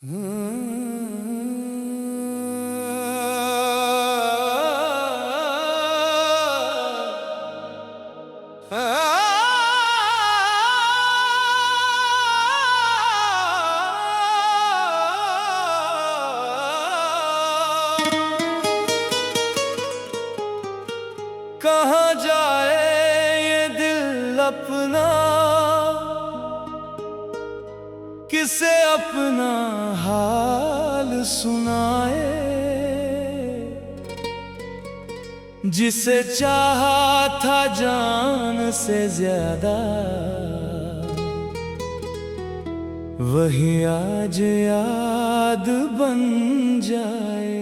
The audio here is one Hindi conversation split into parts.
कहाँ जाए ये दिल अपना, किसे अपना हाल सुनाए। जिसे चाहा था जान से ज्यादा, वही आज याद बन जाए।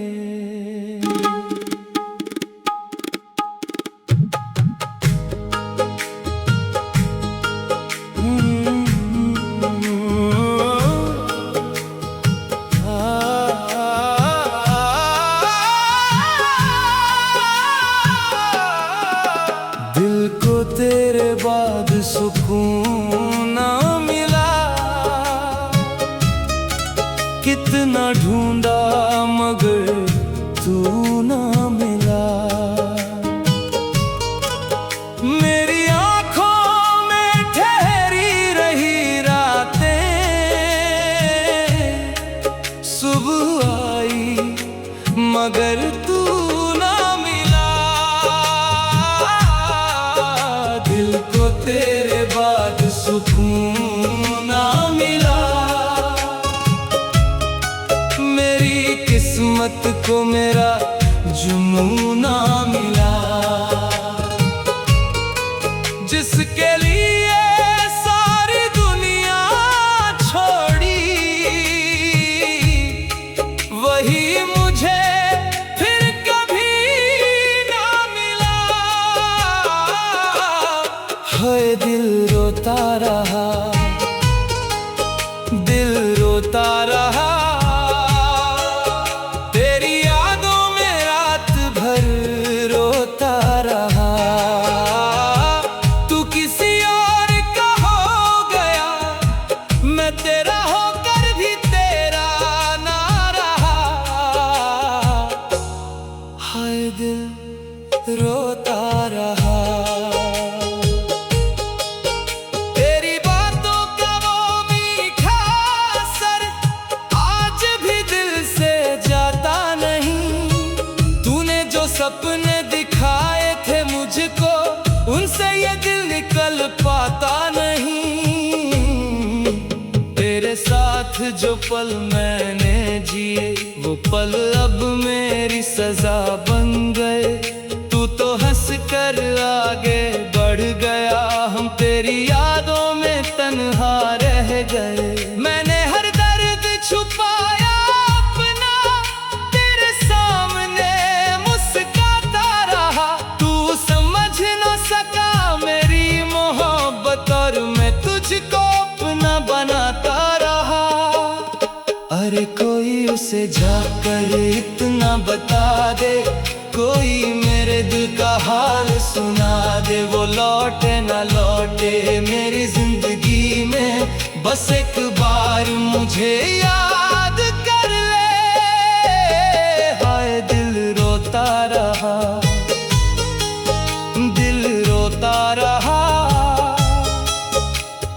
दिल को तेरे बाद सुकून ना मिला, कितना ढूंढा मगर तू ना मिला। मेरी आंखों में ठहरी रही रातें, सुबह आई मगर तू ना मिला। दिल को तेरे बाद सुकून ना मिला, मेरी किस्मत को मेरा जुनून ना मिला। जिसके लिए सारी दुनिया छोड़ी, वही मुझे फिर कभी ना मिला। हाय दिल रोता रहा, दिल रोता रहा। तेरी यादों में रात भर रोता रहा। तू किसी और का हो गया, मैं तेरा होकर भी तेरा ना रहा। हाय दिल रोता रहा। तेरी बातों का वो मीठा असर आज भी दिल से जाता नहीं। तूने जो सपने दिखाए थे मुझको, उनसे ये दिल निकल पाता नहीं। तेरे साथ जो पल मैंने जिए, वो पल अब मेरी सजा बन गए। तू तो हंस कर आगे बढ़ गया, हम तेरी यादों में तन्हा रह गए। मैंने हर दर्द छुपाया अपना, तेरे सामने मुस्कुराता रहा। तू समझ न सका मेरी मोहब्बत, और मैं तुझको अपना बनाता रहा। अरे कोई उसे जाकर इतना बता दे, कोई मेरे दिल का हाल सुना दे। वो लौटे ना लौटे मेरी जिंदगी में, बस एक बार मुझे याद कर ले। हाय दिल रोता रहा, दिल रोता रहा।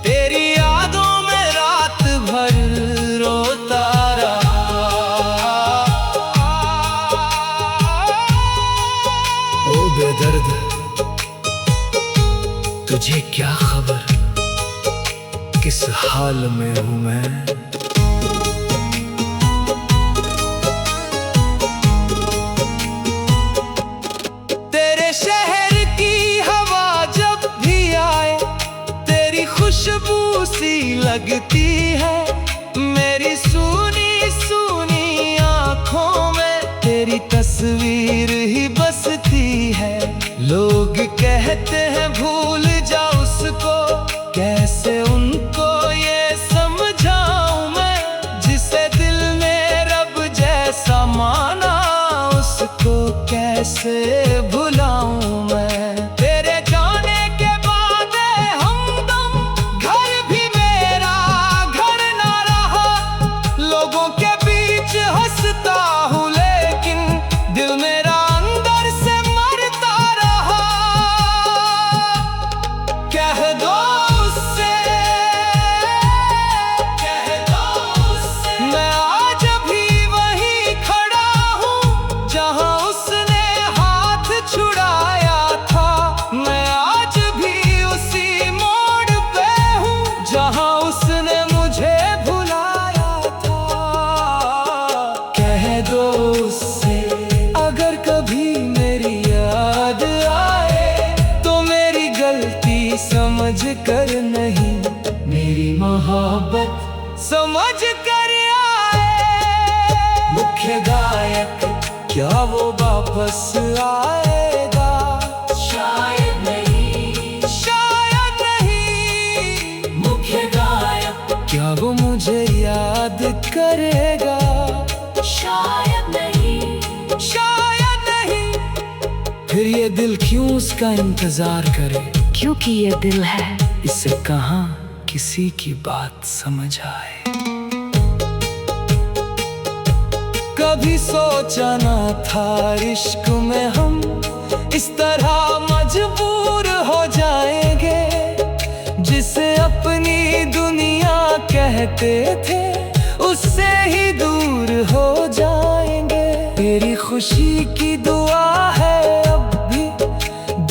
तेरी यादों में रात भर रोता रहा। ओ बेदर्द, तुझे क्या खबर किस हाल में हूँ मैं। तेरे शहर की हवा जब भी आए, तेरी खुशबू सी लगती है। मेरी सूनी सूनी आँखों में तेरी तस्वीर ही बसती है। लोग कहते हैं भूल जा उसको, कैसे उनको ये समझाऊं मैं। जिसे दिल ने रब जैसा माना, उसको कैसे भुलाऊं मैं। तेरे जाने के बाद हमदम घर भी मेरा घर ना रहा। लोगों मुख्य गायक क्या वो वापस आएगा? शायद नहीं, शायद नहीं। मुख्य गायक क्या वो मुझे याद करेगा? शायद नहीं, शायद नहीं। फिर ये दिल क्यों उसका इंतजार करे? क्योंकि ये दिल है। इसे कहाँ किसी की बात समझ आए। कभी सोचा ना था इश्क में हम इस तरह मजबूर हो जाएंगे। जिसे अपनी दुनिया कहते थे उससे ही दूर हो जाएंगे। तेरी खुशी की दुआ है अब भी,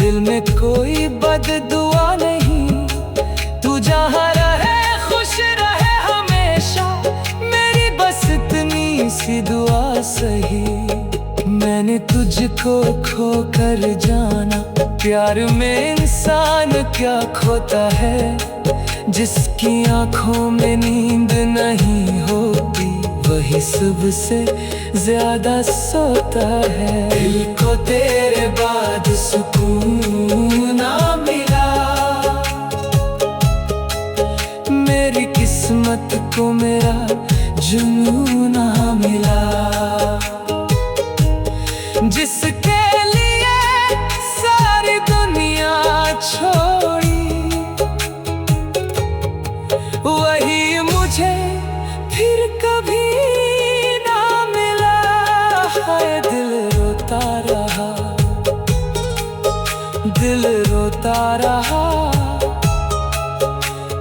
दिल में कोई बददुआ नहीं। तू जहाँ रहे खुश रहे हमेशा, मेरी बस इतनी सी दुआ सही। मैंने तुझको खो कर जाना, प्यार में इंसान क्या खोता है। जिसकी आंखों में नींद नहीं होती वही सबसे ज्यादा सोता है। दिल को तेरे बाद सुकून ना मिला, मेरी किस्मत को मेरा जुनून ना मिला। जिसके लिए सारी दुनिया छोड़ी वही मुझे फिर कभी ना मिला। हाय दिल रोता रहा, दिल रोता रहा।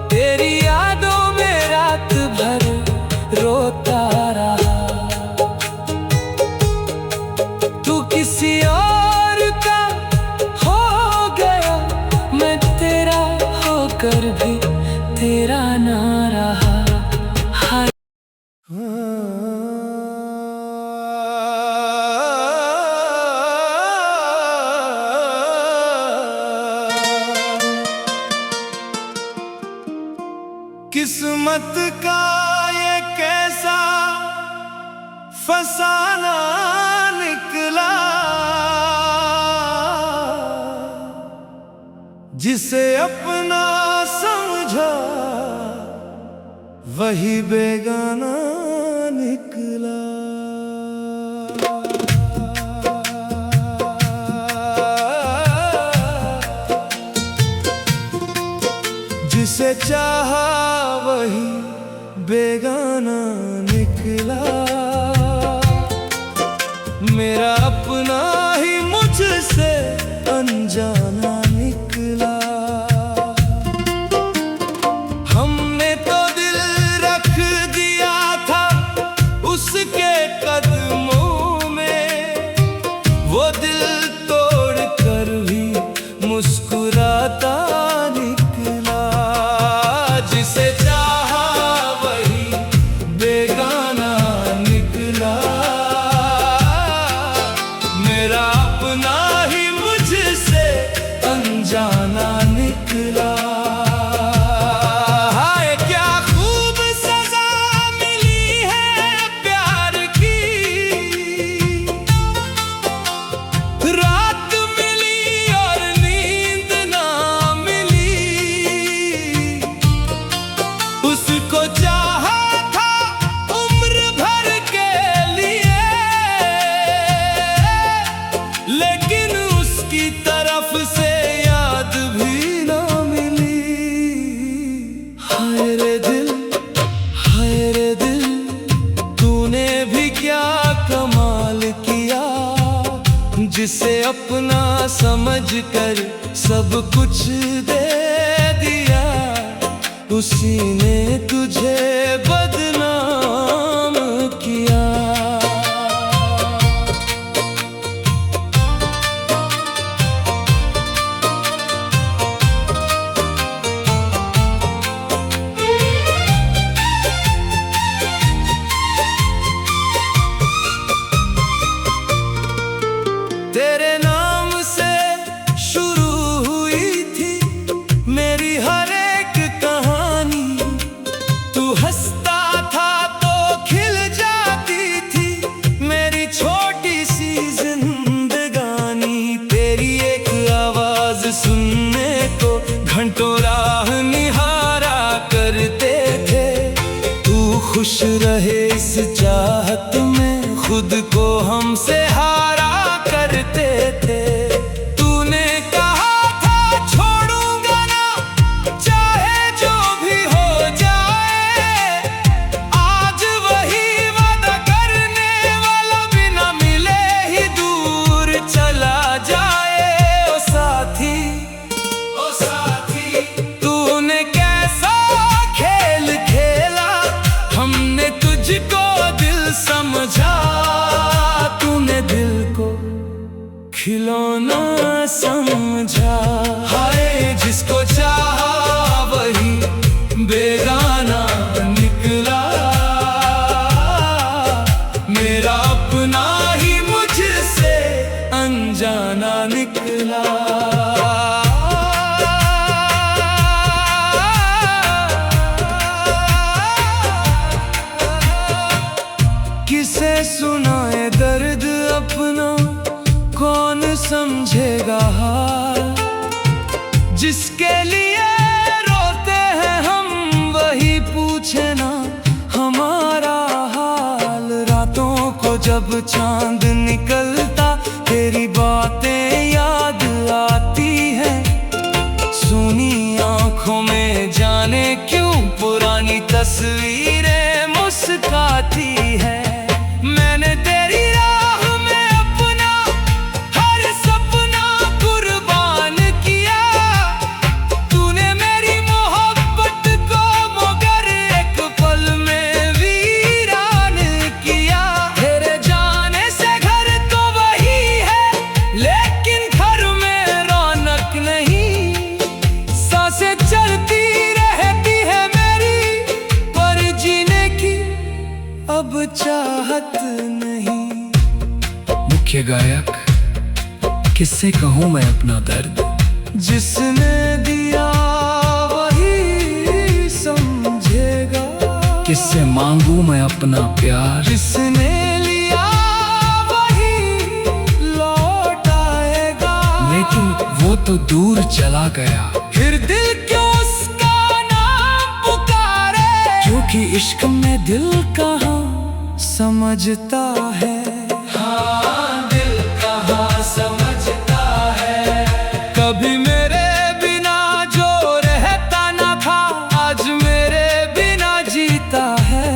तेरी यादों में रात भर रोता रहा। तू किसी और का हो गया, मैं तेरा होकर भी तेरा ना रहा। हाय किस्मत का ये कैसा फसाना निकला, जिसे अपना समझा वही बेगाना निकला। जिसे चाहा वही बेगाना निकला। मेरा अपना ही मुझसे अनजाना निकला। हमने तो दिल रख दिया था उसके कदमों में, वो दिल तोड़ कर भी मुस्कुराता निकला। जिसे चाहा वही बेगाना निकला। मेरा अपना ही मुझसे अनजाना निकला। हाय क्या खूब सजा मिली है प्यार की। रात मिली और नींद ना मिली। उसको चाहा था उम्र भर के लिए, लेकिन उसकी तरफ से याद भी ना मिली। हाय रे दिल, हाय रे दिल, तूने भी क्या कमाल किया। जिसे अपना समझ कर सब कुछ दे दिया, उसी ने तुझे बदनाम किया। तेरे नाम से शुरू हुई थी मेरी हर एक कहानी। तू हंसता इस चाहत में खुद को हमसे हारा करते थे। तूने कहा था छोड़ूंगा ना, चाहे जो भी हो जाए। आज वही वादा करने वाला बिना मिले ही दूर चला जाए। ओ साथी, ओ साथी, तूने कैसा खेल खेला, हमने तुझको दिल समझा। तूने दिल को खिलौना समझा। हाय जिसको चाहा वही बेगाना निकला। मेरा अपना ही मुझसे अनजाना निकला। किसे सुनाए दर्द अपना, कौन समझेगा हाल। जिसके लिए रोते हैं हम, वही पूछे ना हमारा हाल। रातों को जब चांद निकलता, तेरी बातें याद आती हैं। सुनी आंखों में जाने क्यों पुरानी तस्वीरें मुस्काती है। मैंने तेरी राह में अपना हर सपना कुर्बान किया। तूने मेरी मोहब्बत को मगर एक पल में वीरान किया। तेरे जाने से घर तो वही है, लेकिन घर में रौनक नहीं। सांसें चलती रहती है मेरी, पर जीने की अब चाहत नहीं। मुख्य गायक, किससे कहूँ मैं अपना दर्द। जिसने दिया वही समझेगा। किससे मांगू मैं अपना प्यार। जिसने लिया वही लौट आएगा। लेकिन वो तो दूर चला गया। फिर दिल क्यों उसका नाम पुकारे, क्योंकि इश्क में दिल कहाँ समझता है। हाँ, दिल कहाँ समझता है। कभी मेरे बिना जो रहता ना था, आज मेरे बिना जीता है।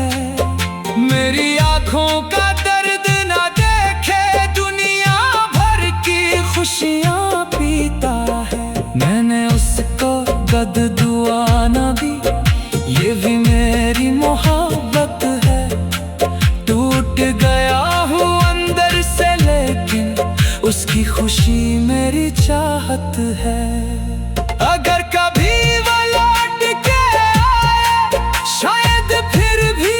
मेरी आंखों का दर्द ना देखे, दुनिया भर की खुशियाँ पीता है। मैंने उसको कद दुआ ना दी, ये भी मेरी मोहब्बत है। टूट गया हूँ अंदर से, लेकिन उसकी खुशी मेरी चाहत है। अगर कभी वो लौट के आए, शायद फिर भी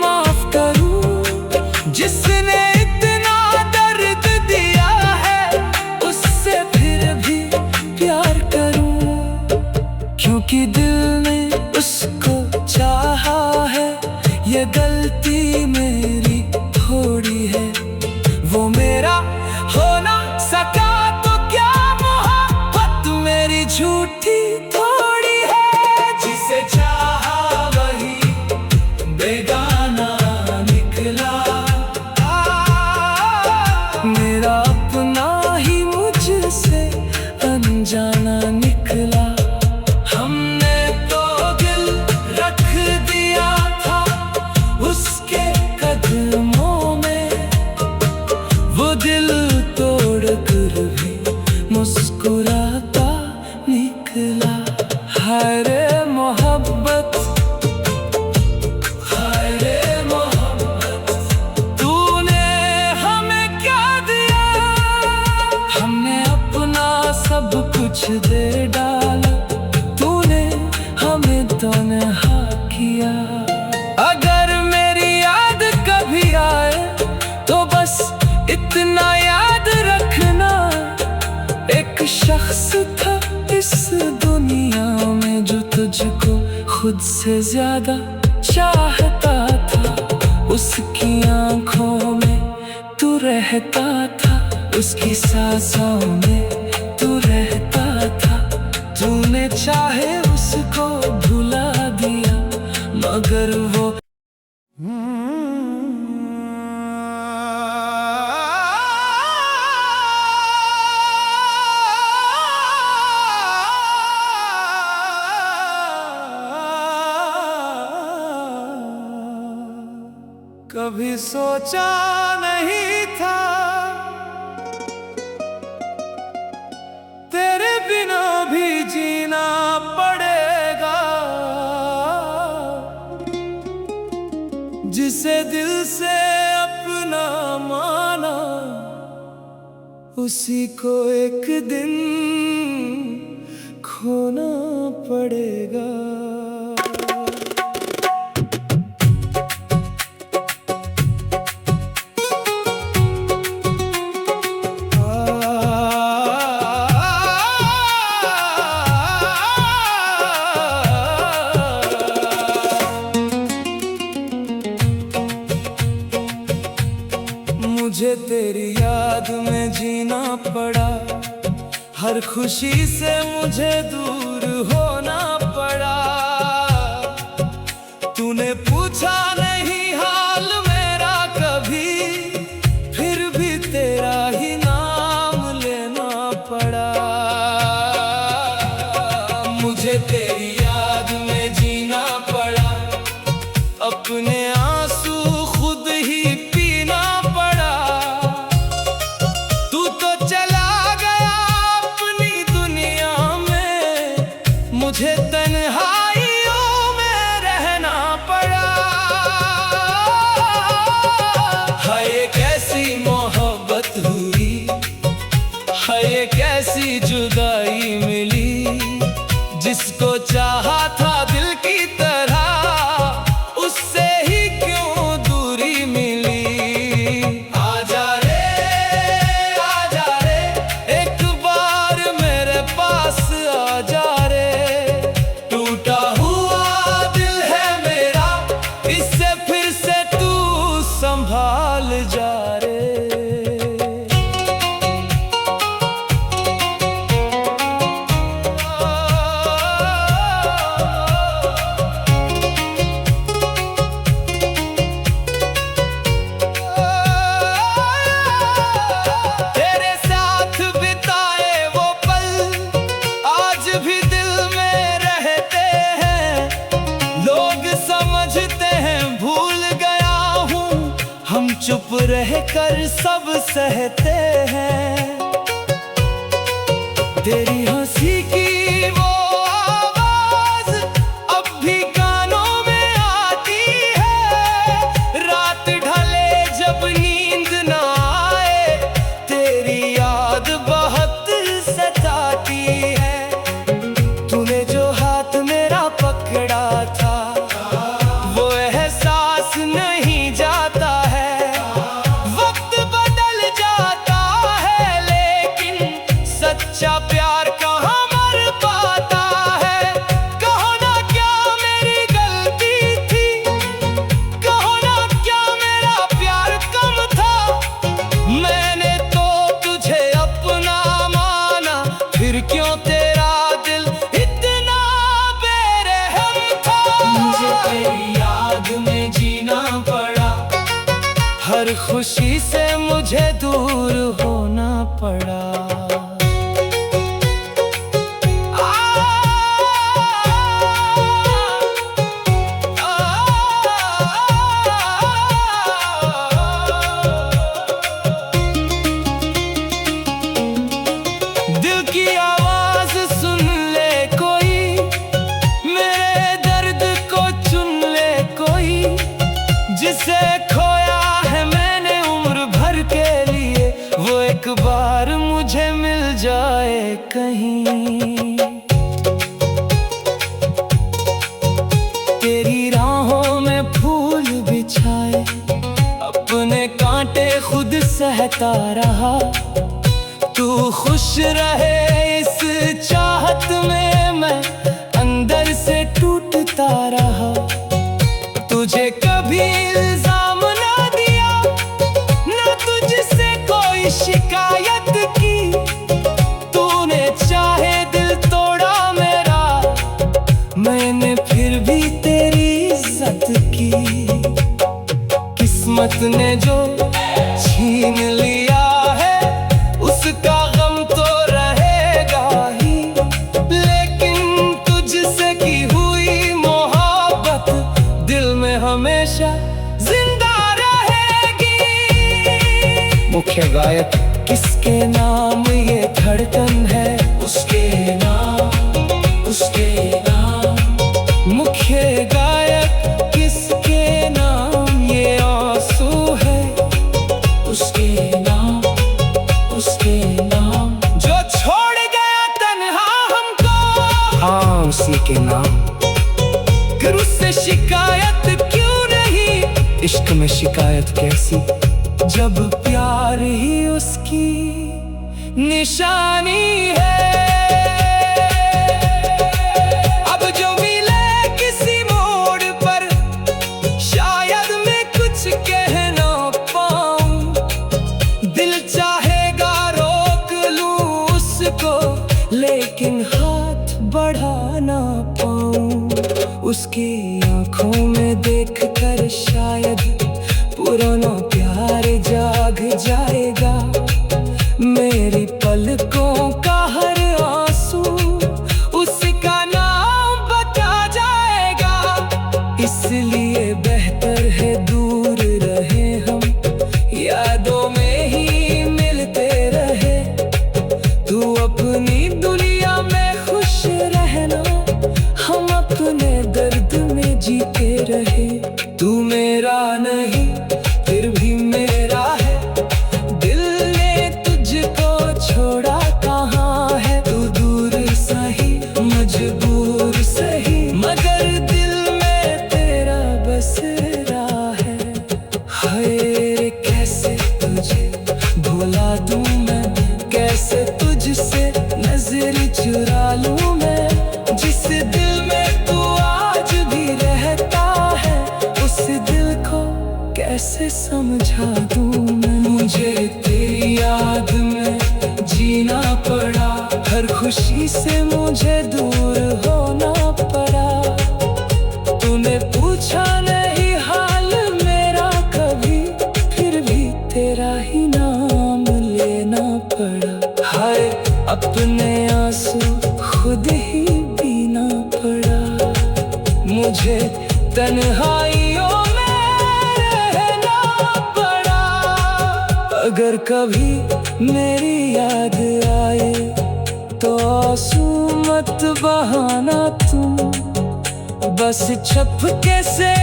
माफ करूँ। जिसने इतना दर्द दिया है, उससे फिर भी प्यार करूँ। क्योंकि दिल ने उसको चाहा है, ये गलती मेरी थोड़ी है। वो मेरा हो ना सका तो क्या, मोहब्बत मेरी झूठी थोड़ी है। जिसे चाहा वही बेगाना निकला। मेरा अपना ही मुझसे अनजाना निकला। हमने तो दिल रख दिया था उसके कदमों में, वो दिल तोड़ कर भी मुस्कुराता निकला। हाय रे मोहब्बत, हाय रे मोहब्बत, तूने हमें क्या दिया। हमने अपना सब कुछ दे डाला, तूने हमें तन्हा किया। अगर मेरी याद कभी आए, तो बस इतना याद रखना, एक शख्स था इस दुनिया में जो तुझको खुद से ज्यादा चाहता था। उसकी आंखों में तू रहता था, उसकी सांसों में तू रहता था। तूने चाहे उसको भुला दिया, मगर वो कभी सोचा नहीं था तेरे बिना भी जीना पड़ेगा। जिसे दिल से अपना माना उसी को एक दिन खोना पड़ेगा। मुझे तेरी याद में जीना पड़ा, हर खुशी से मुझे दूर होना पड़ा। तूने पूछा नहीं हाल मेरा कभी, फिर भी तेरा ही नाम लेना पड़ा। मुझे तेरी याद में जीना पड़ा, अपने आंसू खुद ही पीना पड़ा। तू तो चला गया अपनी दुनिया में, मुझे तन्हाइयों में रहना पड़ा। हाय कैसी मोहब्बत हुई, हाय कैसी जुदाई मिली। जिसको चाहा था दिल की तरह, उससे ही क्यों दूरी मिली। आजा रे एक बार मेरे पास आजा रे। टूटा हुआ दिल है मेरा, इससे फिर से तू संभाल जा रे। चुप रह कर सब सहते हैं, तेरी हंसी की वो आवाज अब भी कानों में आती है। रात ढले जब नींद ना आए, तेरी याद बहुत सताती है। तूने जो हाथ मेरा पकड़ा था, वो एहसास नहीं जाता है। सच्चा प्यार कहाँ मर पाता है। कहो ना क्या मेरी गलती थी, कहो ना क्या मेरा प्यार कम था। मैंने तो तुझे अपना माना, फिर क्यों तेरा दिल इतना बेरहम था। मुझे तेरी याद में जीना पड़ा, हर खुशी से मुझे दूर होना पड़ा। दिल की आवाज सुन ले कोई, मेरे दर्द को चुन ले कोई। जिसे खोया है मैंने उम्र भर के लिए, वो एक बार मुझे मिल जाए कहीं। तेरी राहों में फूल बिछाए, अपने कांटे खुद सहता रहा। तू खुश रहे इस चाहत में, मैं अंदर से टूटता रहा। तुझे कभी इल्जाम ना दिया, ना तुझसे कोई शिकायत की। तूने चाहे दिल तोड़ा मेरा, मैंने फिर भी तेरी इज्जत की। किस्मत ने जो छीन लिया है, उसका गम तो रहेगा ही। लेकिन तुझसे की हुई मोहब्बत दिल में हमेशा जिंदा मुख्य गायक किसके नाम ये धड़कन है? उसके नाम, उसके नाम। मुख्य गायक किसके नाम ये आंसू है? उसके नाम, उसके नाम। जो छोड़ गया तन्हा हमको, हाँ उसी के नाम। फिर उससे शिकायत क्यों नहीं? इश्क में शिकायत कैसी, जब प्यार ही उसकी निशानी है। अब जो मिले किसी मोड़ पर, शायद मैं कुछ कह ना पाऊं। दिल चाहेगा रोक लूं उसको, लेकिन हाथ बढ़ा ना पाऊं। उसकी आंखों में देखकर शायद पुराना प्यार जाग जाएगा। मेरी पलकों का हर आंसू उसका नाम बता जाएगा। इसलिए बेहतर है दूर रहे हम, यादों में ही मिलते रहे। तू अपनी दुनिया में खुश रहना, हम अपने दर्द में जीते रहे। तू मेरा नहीं फिर भी मेरा है, दिल ने तुझको छोड़ा कहाँ है? तू दूर सही मजबूर सही, मगर दिल में तेरा बसेरा है। हाय रे कैसे तुझे भुला दूं मैं, कैसे तुझसे नजर चुरा लूं मैं। जिस दिल में तू आज भी रहता है, उस दिल को कैसे समझा दूं मैं। मुझे तेरी याद में जीना पड़ा, हर खुशी से मुझे दूर होना पड़ा। तूने पूछा नहीं हाल मेरा कभी, फिर भी तेरा ही नाम लेना पड़ा। हाय अपने आंसू खुद ही पीना पड़ा। मुझे तन्हाइयों में रहना पड़ा। अगर कभी मेरी याद आए तो आंसू मत बहाना तुम, बस छपके से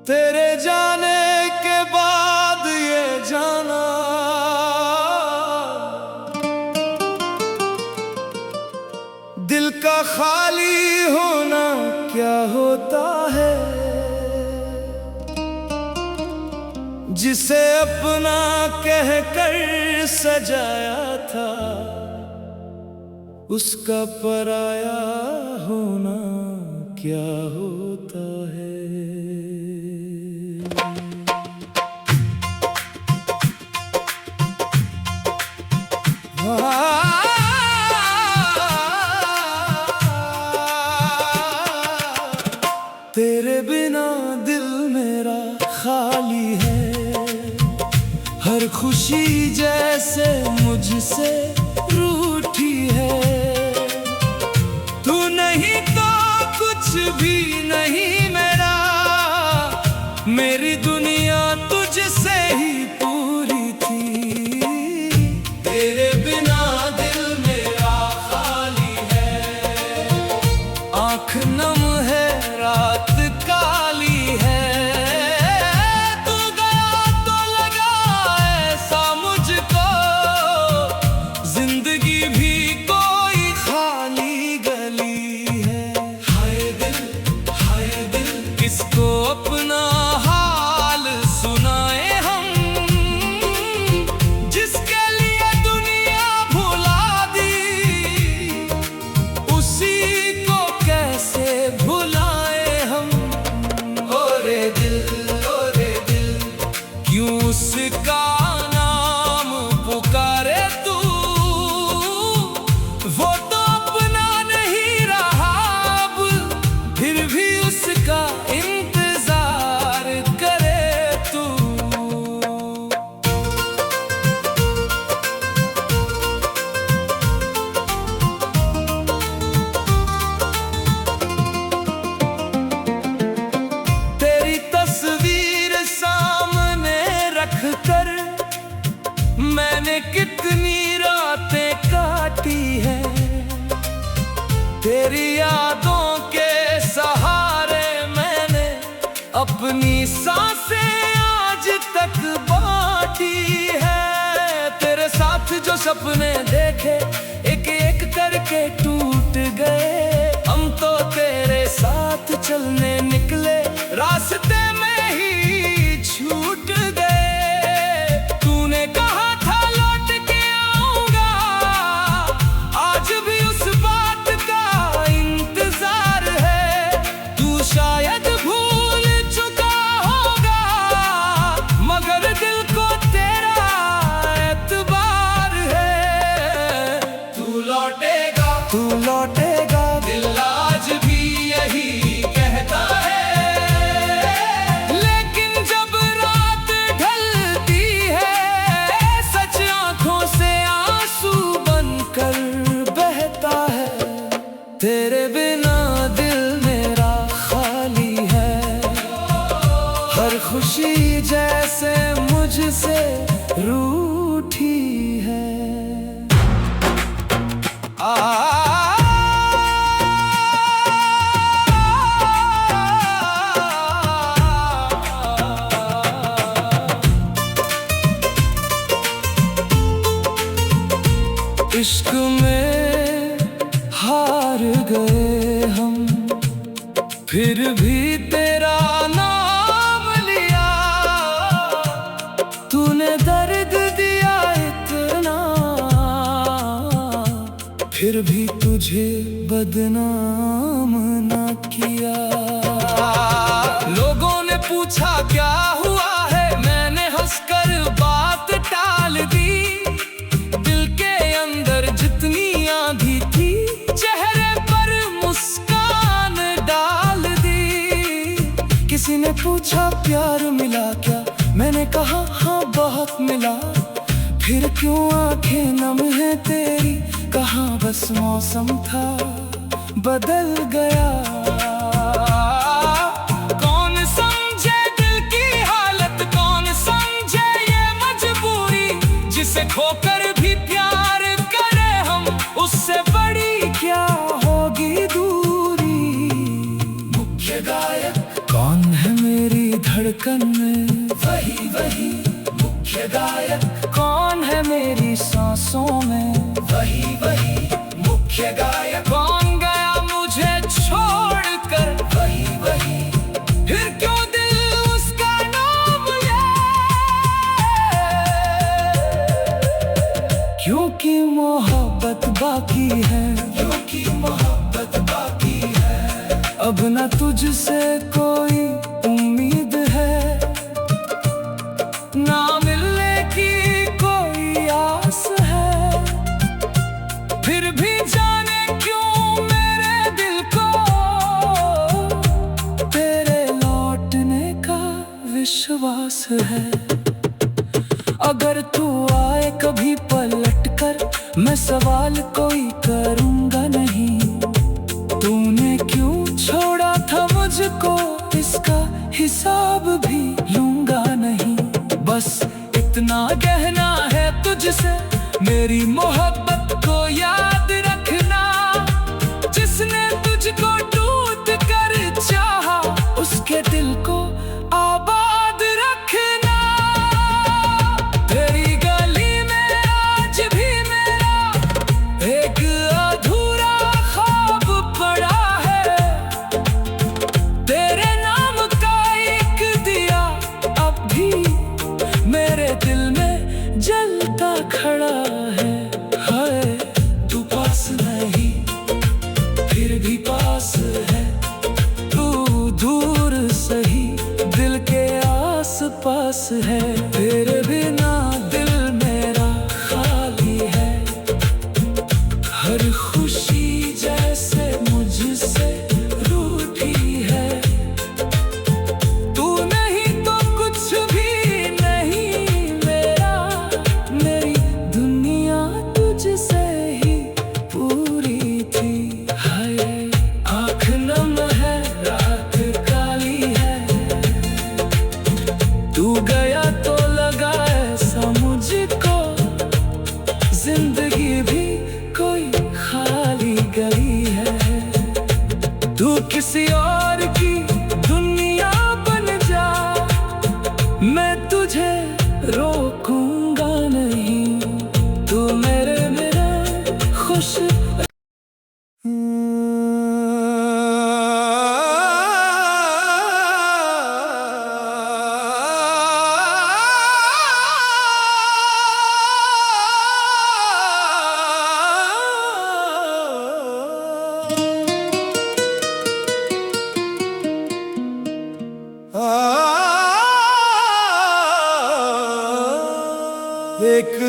तेरे जाने के बाद ये जाना, दिल का खाली होना क्या होता है। जिसे अपना कहकर सजाया था, उसका पराया होना क्या होता है। तेरे बिना दिल मेरा खाली है, हर खुशी जैसे मुझसे रूठी है। तू नहीं तो कुछ भी नहीं मेरा, मेरी दुनिया तुझसे ही पूरी थी। तेरे बिना दिल मेरा खाली है, आँख नम है रात काली है। तू गया तो लगा ऐसा मुझको, जिंदगी भी कोई खाली गली है। हाय दिल किसको अपना हाल सुनाए हम, जिसके लिए दुनिया भुला दी, उसी को कैसे भुलाए हम। अपनी सांसें आज तक बांटी है। तेरे साथ जो सपने देखे एक एक करके टूट गए। हम तो तेरे साथ चलने निकले, रास्ते में ही छूट गए। तूने कहा था लौट के आऊंगा, आज भी उस बात का इंतजार है। तू शायद भूल चुका होगा, मगर दिल को तेरा एतबार है। तू लौटेगा, तू लौटेगा, दिल आज भी यही कहता है। लेकिन जब रात ढलती है, सच आंखों से आंसू बनकर बहता है। तेरे बिना दिल मेरा खाली है, हर खुशी जैसे मुझसे रूठी है। इश्क में हार गए हम, फिर भी तेरा नाम लिया। तूने दर्द दिया इतना, फिर भी तुझे बदनाम ना किया। लोगों ने पूछा क्या हुआ है, मैंने हंसकर बात टाल दी। दिल के अंदर जितनी आंधी थी, चेहरे पर मुस्कान डाल दी। किसी ने पूछा प्यार मिला क्या, मैंने कहा हाँ बहुत मिला। फिर क्यों आंखें नम है तेरी, कहाँ बस मौसम था बदल गया। कौन समझे दिल की हालत, कौन समझे ये मजबूरी। जिसे खोकर भी प्यार करे हम, उससे बड़ी क्या होगी दूरी। मुख्य गायक कौन है मेरी धड़कन में, वही वही मुख्य गायक, कौन है मेरी सांसों में, वही वही मुख्य गायक, कौन गया मुझे छोड़कर, वही वही। फिर क्यों दिल उसका नाम ले। क्योंकि मोहब्बत बाकी है, क्योंकि मोहब्बत बाकी है। अब न तुझसे कोई उम्मीद है, ना मिलने की कोई आस है। फिर भी जाने क्यों मेरे दिल को तेरे लौटने का विश्वास है। अगर तू आए कभी पलट कर, मैं सवाल कोई करूंगा नहीं। तूने क्यों छोड़ा था मुझको, इसका हिसाब भी लूंगा नहीं। बस इतना कहना है तुझसे, मेरी मोहब्बत को याद रखना। जिसने तुझको टूट कर चाहा, उसके दिल को आबाद रखना। तेरी गली में आज भी मेरा एक अधूरा ख्वाब पड़ा है। तेरे नाम का एक दिया अब भी मेरे दिल में जलता खड़ा है। हाय तू पास नहीं, फिर भी पास है। तू दूर सही, दिल के आस पास है। तेरे बिना दिल मेरा खाली है, हर खुशी जैसे मुझसे रूठी है। तू नहीं तो कुछ भी नहीं मेरा, मेरी दुनिया तुझसे ही पूरी थी। हाय आँख नम है, रात काली है। तू गया तो लगा ऐसा मुझको, जिंदगी भी कोई खाली गई है। तू किसी और की दुनिया बन जा,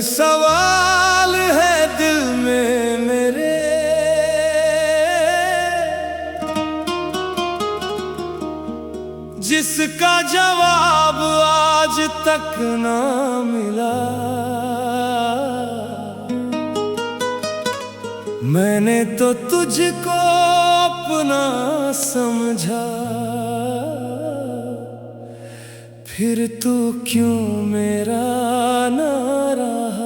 सवाल है दिल में मेरे, जिसका जवाब आज तक ना मिला। मैंने तो तुझको अपना समझा, फिर तू क्यों मेरा ना रहा।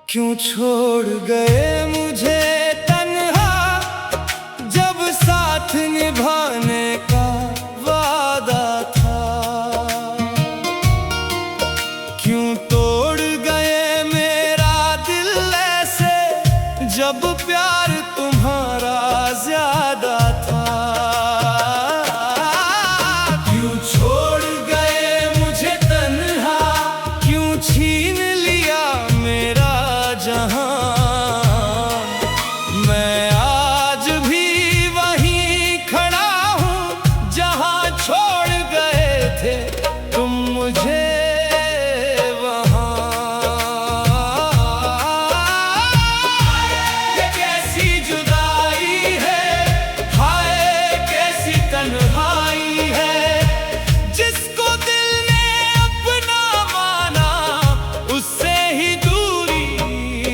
क्यों छोड़ गए मुझे तन्हा, जब साथ निभाने का वादा था। क्यों तोड़ गए मेरा दिल ऐसे, जब प्यार तुम्हारा ज्यादा था। क्यों छोड़ गए मुझे तन्हा, क्यों छीन लिया मेरा जहां। मैं आज भी वहीं खड़ा हूँ जहां छोड़ गए थे तुम मुझे वहां। ये कैसी जुदाई है, हाय कैसी तन्हाई है। जिसको दिल ने अपना माना, उससे ही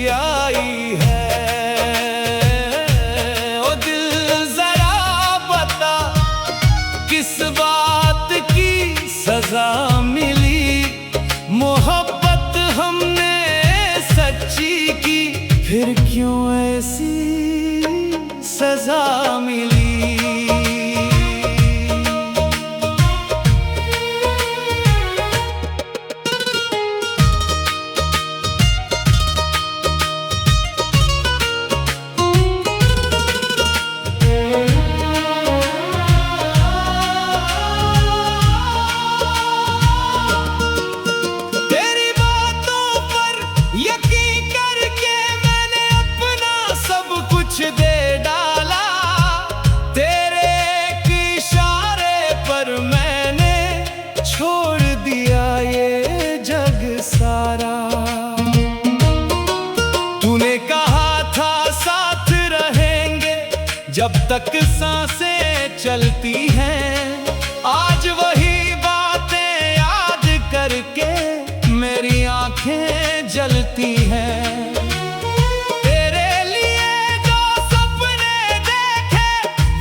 आई है। ओ दिल जरा बता, किस बात की सजा मिली। मोहब्बत हमने सच्ची की, फिर क्यों ऐसी सजा मिली। दे डाला तेरे एक इशारे पर, मैंने छोड़ दिया ये जग सारा। तूने कहा था साथ रहेंगे जब तक सांसें चलती हैं। आज वही बातें याद करके मेरी आंखें जलती हैं।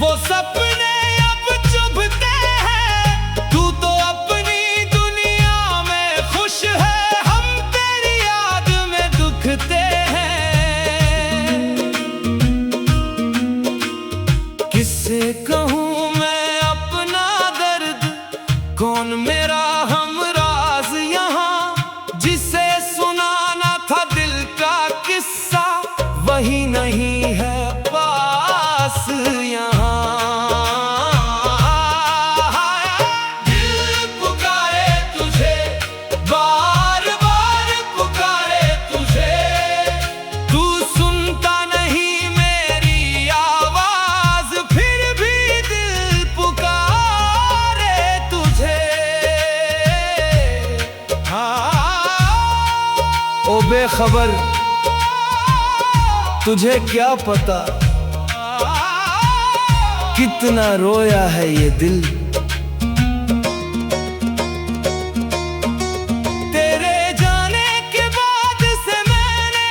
वो सपने अब चुभते हैं, तू तो अपनी दुनिया में खुश है। हम तेरी याद में दुखते हैं। किससे कहूँ मैं अपना दर्द, कौन मेरा हमराज यहाँ। जिसे सुनाना था दिल का किस्सा, वही नहीं है पास यहाँ। ओ बेखबर, तुझे क्या पता कितना रोया है ये दिल। तेरे जाने के बाद से मैंने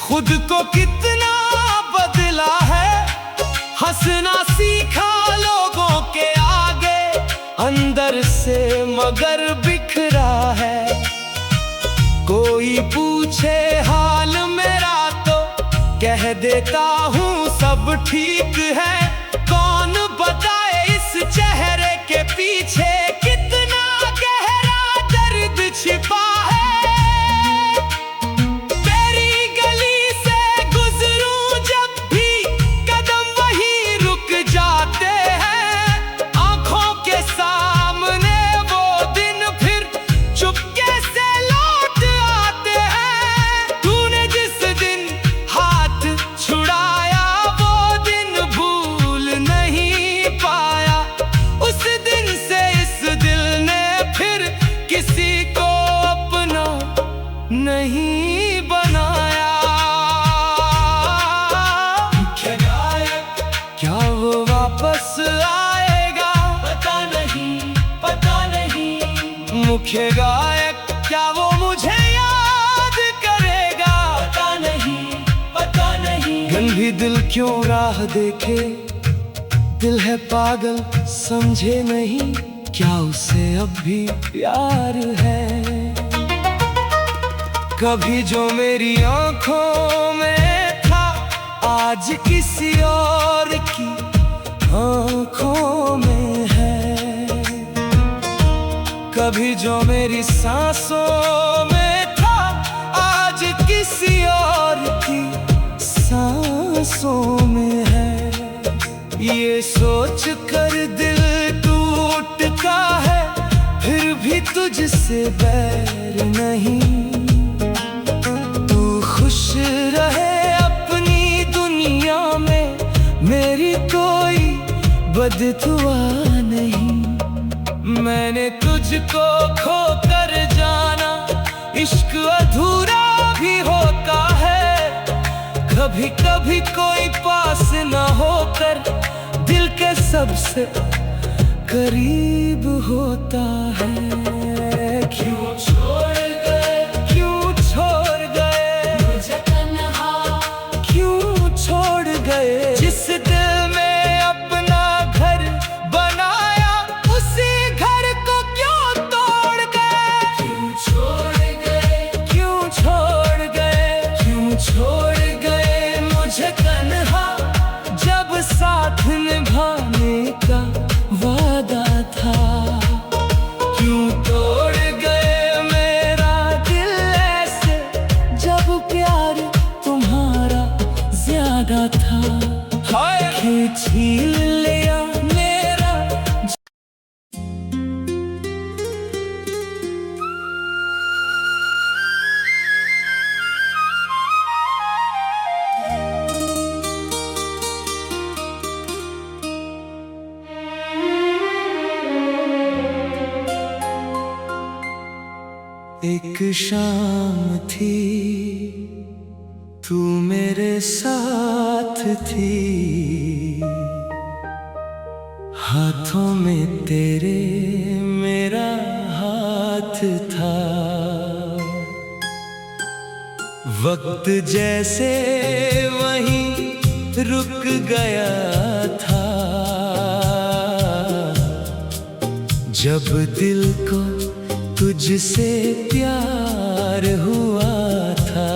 खुद को कितना बदला है। हंसना सीखा लोगों के आगे, अंदर से मगर बिखरा है। कोई पूछे हाल मेरा तो कह देता हूँ सब ठीक है। कौन बताए इस चेहरे के पीछे कितना गहरा दर्द छिपा है। तेरी गली से गुजरूं जब भी कदम नहीं बनाया। मुख्य गायक क्या वो वापस आएगा? पता नहीं, पता नहीं। मुख्य गायक क्या वो मुझे याद करेगा? पता नहीं, पता नहीं। गन भी दिल क्यों राह देखे, दिल है पागल समझे नहीं, क्या उसे अब भी प्यार है? कभी जो मेरी आंखों में था, आज किसी और की आंखों में है। कभी जो मेरी सांसों में था, आज किसी और की सांसों में है। ये सोच कर दिल टूटता है, फिर भी तुझसे बैर नहीं। तू खुश रहे अपनी दुनिया में, मेरी कोई बददुआ नहीं। मैंने तुझको खो कर जाना, इश्क अधूरा भी होता है। कभी कभी कोई पास न होकर दिल के सबसे करीब होता है। क्यों छोड़ गए, क्यों छोड़ गए मुझे तन्हा? क्यों छोड़ गए? जिस दिल में अपना घर बनाया, उसी घर को क्यों तोड़ गए? क्यों छोड़ गए, क्यों छोड़ गए, क्यों छोड़ गए मुझे तन्हा, जब साथ निभाने का वादा था? क्यों तोड़ गए मेरा दिल ऐसे, जब प्यार तुम्हारा ज्यादा था? कि छीन लिया मेरा। एक शाम थी, तू मेरे साथ थी, हाथों में तेरे मेरा हाथ था। वक्त जैसे वहीं रुक गया था, जब दिल को तुझसे प्यार हुआ था।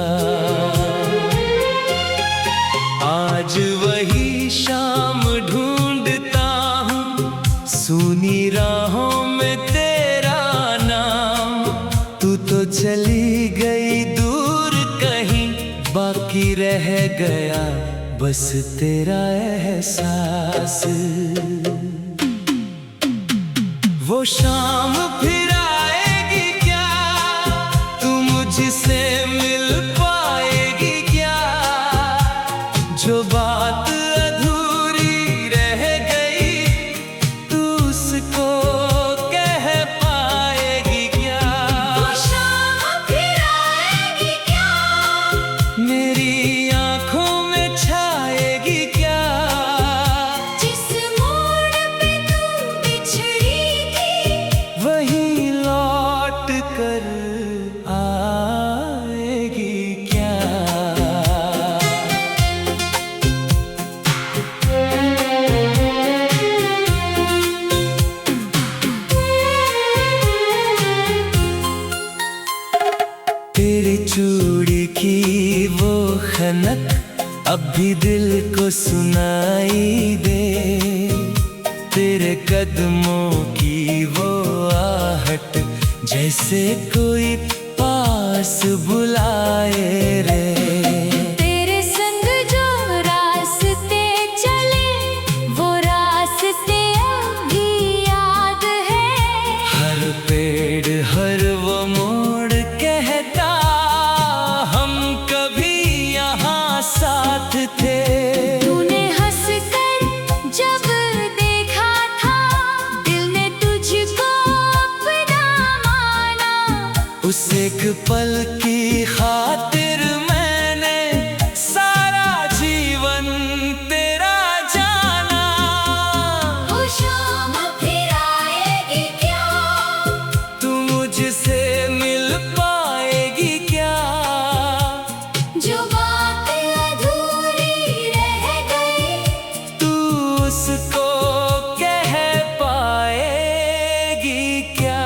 आज वही शाम ढूंढता हूँ, सूनी राहों में तेरा नाम। तू तो चली गई दूर कहीं, बाकी रह गया बस तेरा एहसास। वो शाम फिर आएगी क्या? तू मुझसे मिल पाएगी क्या? जो बात अधूरी रह गई, तू उसको कह पाएगी क्या? वो शाम फिर आएगी क्या? मेरी आंखों में छाएगी क्या? जिस मोड़ पे तू बिछड़ी थी, वही लौट कर आएगी क्या? तेरी चूड़ी की वो खनक अब भी दिल को सुनाई दे। तेरे कदमों की वो आहट, जैसे कोई पास बुलाए रे। तेरे संग जो रास्ते चले, वो रास्ते अभी याद है। हर पेड़ हर वो मोड़ कहता, हम कभी यहाँ साथ थे। तूने हंस कर जब देखा था, दिल ने तुझको अपना माना। उस एक पल की खातिर मैंने सारा जीवन तेरा जाना। वो शाम फिर आएगी क्या? तू मुझसे मिल पाएगी क्या? जो बात अधूरी रह गई तू उसको कह पाएगी क्या?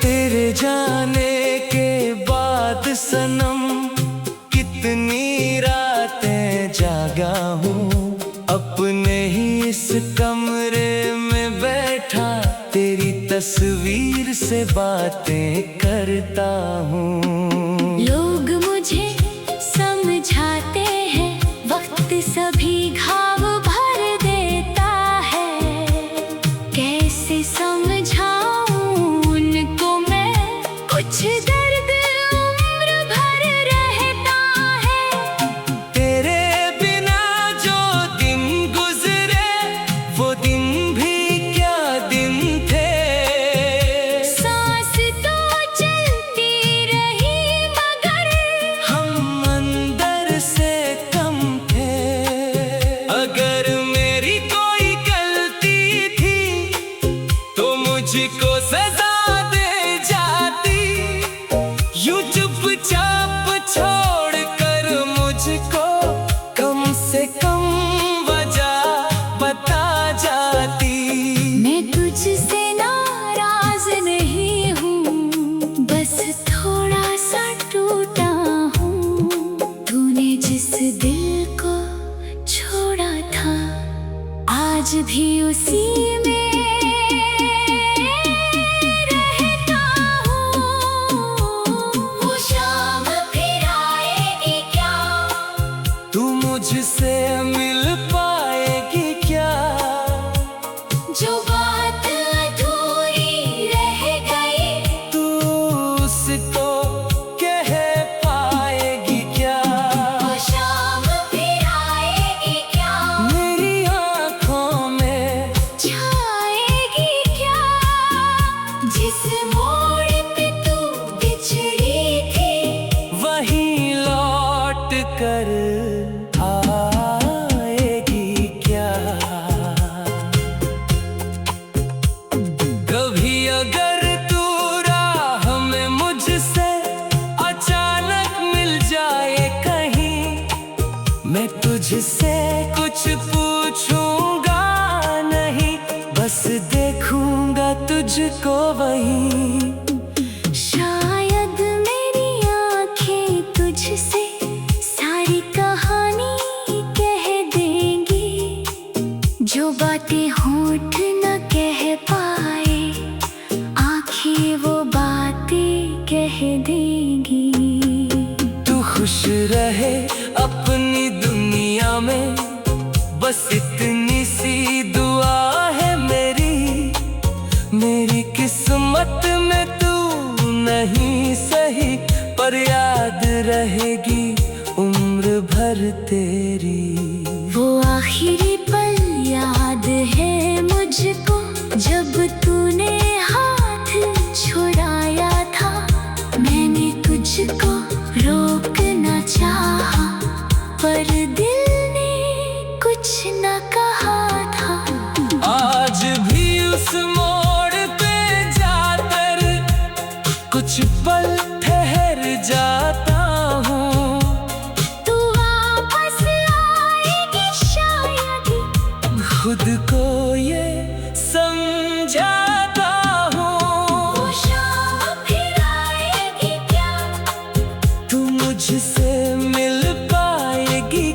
तेरे जाने के बाद सनम कितनी रातें जागा हूँ, अपने ही इस कमरे में बैठा तेरी तस्वीर से बातें करता हूँ। लोग मुझे समझाते हैं वक्त सभी घाव भर देता है। कैसे समझाऊं उनको मैं, कुछ दर्द उम्र भर रहता है। तेरे बिना जो दिन गुजरे वो दिन भी क्या दिन थे। सांस तो चलती रही मगर हम अंदर से कम थे। अगर मेरी कोई गलती थी तो मुझको सजा दे जाती। यूं चुपचाप छोड़ कर मुझको कम से कम वजह बता जाती। मैं तुझसे नाराज नहीं हूँ, बस थोड़ा सा टूटा हूँ। तूने जिस दिल को छोड़ा था आज भी उसी में रहता हूँ। वो शाम फिर आएगी क्या? तू मुझसे मिल पाएगी क्या? जो बात अधूरी रह गई तू उसको कह पाएगी क्या? वो शाम फिर आएगी क्या? मेरी आँखों में छाएगी क्या? जिस मोड़ पे तू बिछड़ी थी वहीं लौट कर आएगी क्या? कभी अगर तू राह में मुझसे अचानक मिल जाए कहीं, मैं तुझसे कुछ पूछूंगा नहीं, बस देखूंगा तुझको वहीं। शायद मेरी आँखें तुझसे सारी कहानी कह देंगी। जो बातें होठ न कह पाए आँखें वो बातें कह देंगी। तू खुश रहे अपनी दुनिया में, बस इतनी सी दुआ है मेरी। मेरी किस्मत में तू नहीं सही, पर याद रहेगी उम्र भर तेरी। वो आखिरी पल याद है मुझको जब तूने हाथ छुड़ाया था। मैंने तुझको रोकना चाहा पर दिल ने कुछ न कहा था। आज भी उस मोड़ पे जाकर कुछ पल ठहर जाता हूँ। तू वापस आएगी शायद खुद को ये समझाता हूँ। वो शाम फिर आएगी क्या? तू मुझसे मिल पाएगी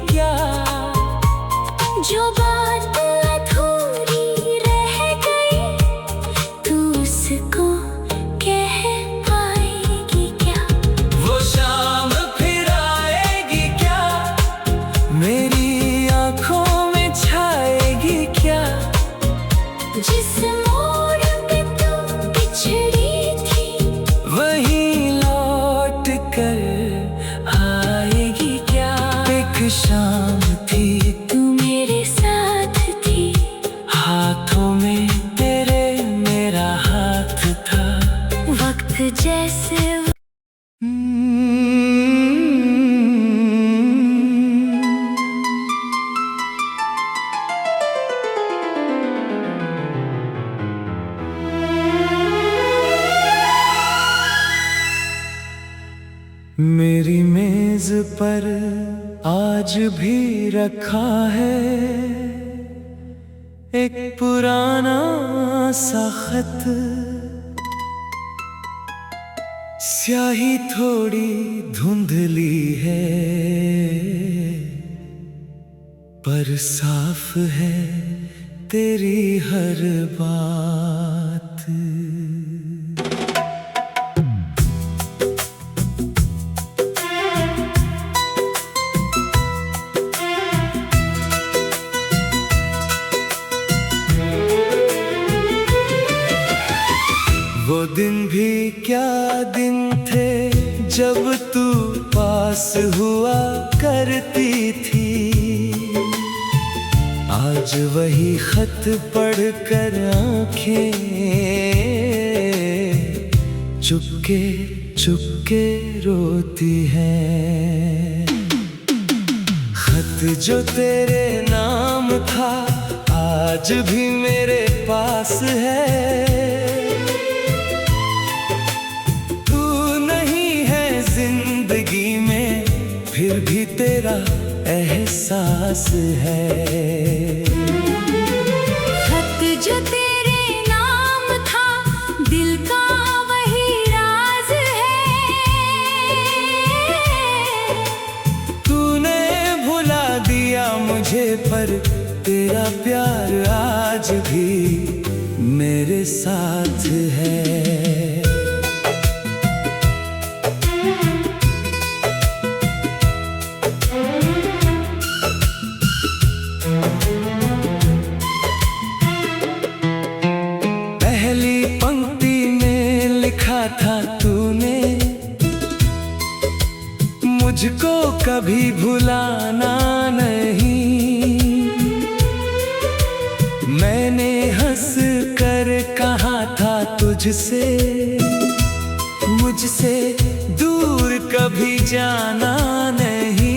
शाम थी, तू मेरे साथ थी। हाथों में तेरे मेरा हाथ था। वक्त जैसे मेरी मेज पर आज भी रखा है एक पुराना सा खत। स्याही थोड़ी धुंधली है पर साफ है तेरी हर बात। वो दिन भी क्या दिन थे जब तू पास हुआ करती थी। आज वही खत पढ़कर आंखें चुपके चुपके रोती हैं। खत जो तेरे नाम था आज भी मेरे पास है। जिंदगी में फिर भी तेरा एहसास है। खत जो तेरे नाम था दिल का वही राज है। तूने भुला दिया मुझे पर तेरा प्यार आज भी मेरे साथ है। पहली पंक्ति में लिखा था तूने मुझको कभी भुलाना नहीं। मैंने हंस कर कहा था तुझसे मुझसे दूर कभी जाना नहीं।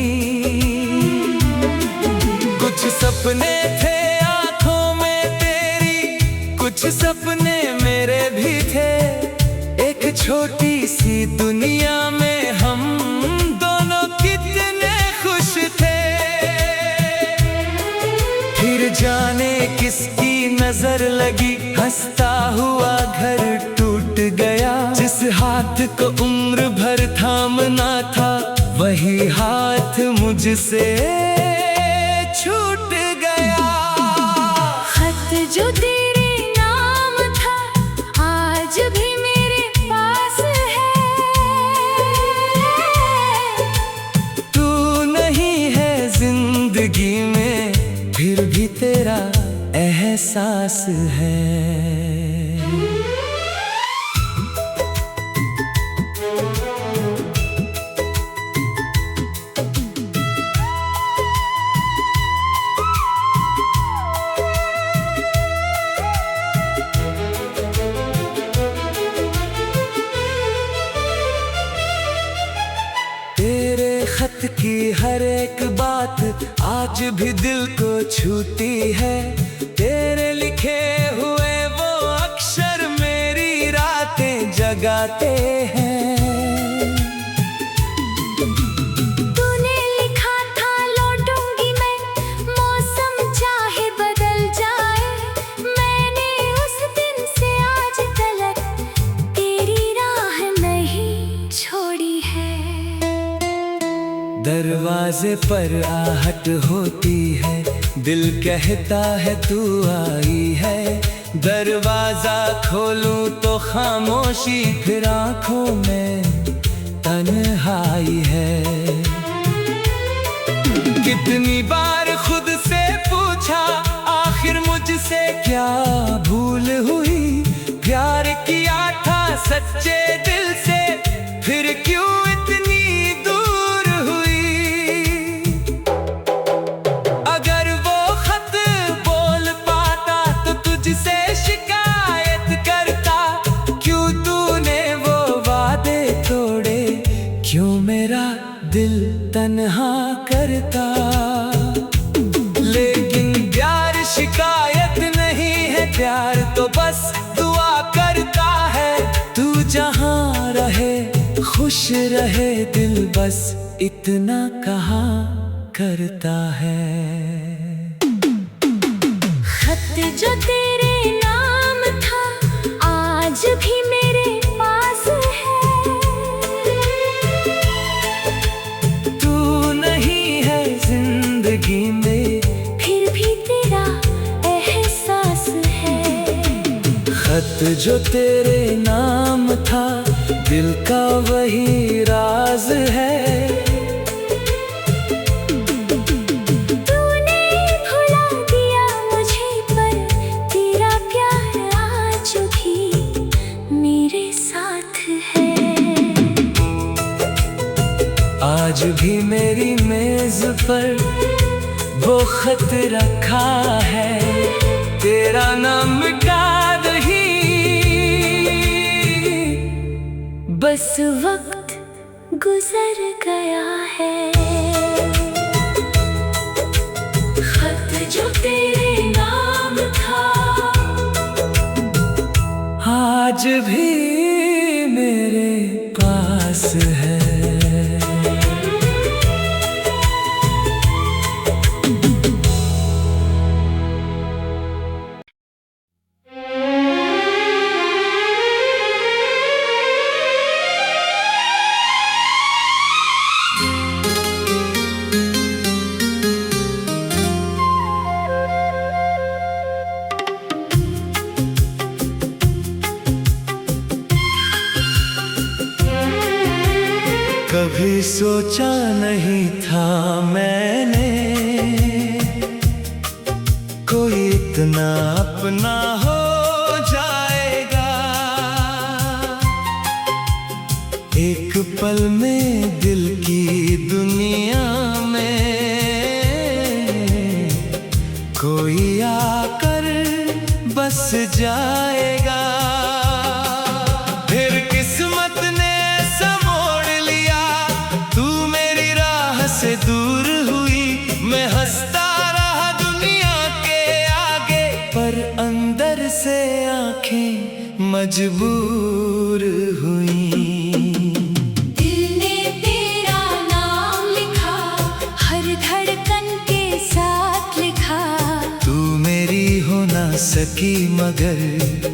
कुछ सपने थे आंखों में तेरी, कुछ सपने मेरे भी थे। एक छोटी सी दुनिया में हम दोनों कितने खुश थे। फिर जाने किसकी नजर लगी, हंसता हुआ घर टूट गया। जिस हाथ को उम्र भर थामना था वही हाथ मुझसे छूट गया। खत जो तेरे नाम था आज भी मेरे पास है। तू नहीं है जिंदगी में फिर भी तेरा एहसास है। तेरे खत की हर एक बात आज भी दिल को छूती है। तेरे लिखे हुए वो अक्षर मेरी रातें जगाते हैं। तूने लिखा था लौटूंगी मैं, मौसम चाहे बदल जाए। मैंने उस दिन से आज तलक तेरी राह नहीं छोड़ी है। दरवाजे पर आहट होती है, दिल कहता है तू आई है। दरवाजा खोलूं तो खामोशी, फिर आंखों में तन्हाई है। कितनी बार खुद से पूछा आखिर मुझसे क्या भूल हुई। प्यार किया था सच्चे दिल से, फिर क्यों इतनी दूर हुई। खुश रहे दिल बस इतना कहा करता है। खत जो तेरे नाम था आज भी मेरे पास है। तू नहीं है जिंदगी में फिर भी तेरा एहसास है। खत जो तेरे नाम था दिल का वही राज है। तूने भुला दिया मुझे पर तेरा प्यार आज भी मेरे साथ है। आज भी मेरी मेज पर वो खत रखा है, तेरा नाम मिटा नहीं। बस वक्त गुजर गया है। खत जो तेरे नाम था आज भी मेरे पास है। कभी सोचा नहीं था मैंने कोई इतना अपना हो जाएगा। एक पल में दिल की दुनिया में कोई आकर बस जाएगा। फिर किस्मत ने ऐसा मोड़ लिया, तू मेरी राह से दूर हुई। मैं हंसता रहा दुनिया के आगे, पर अंदर से आंखें मजबूर हुई। दिल ने तेरा नाम लिखा, हर धड़कन के साथ लिखा। तू मेरी हो ना सकी मगर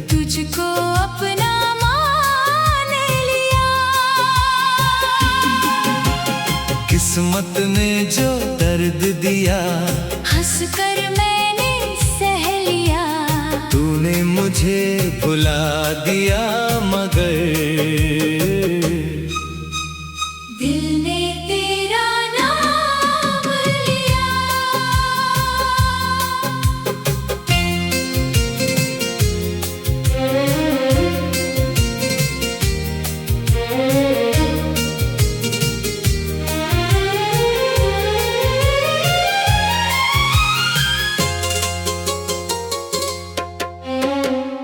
तुझको अपना मान लिया। किस्मत ने जो दर्द दिया हंसकर मैंने सह लिया। तूने मुझे भुला दिया मगर दिल ने तेरा नाम लिया।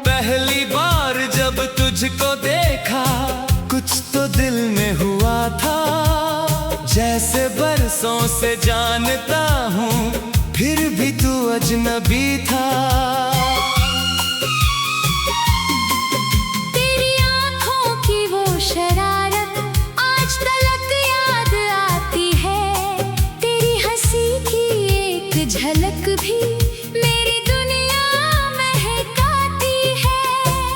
पहली बार जब तुझको देखा कुछ तो दिल में हुआ था। जैसे बरसों से जानता हूँ फिर भी तू अजनबी था। तेरी आँखों की वो शरारत आज तलक याद आती है। तेरी हंसी की एक झलक भी मेरी दुनिया महकाती है।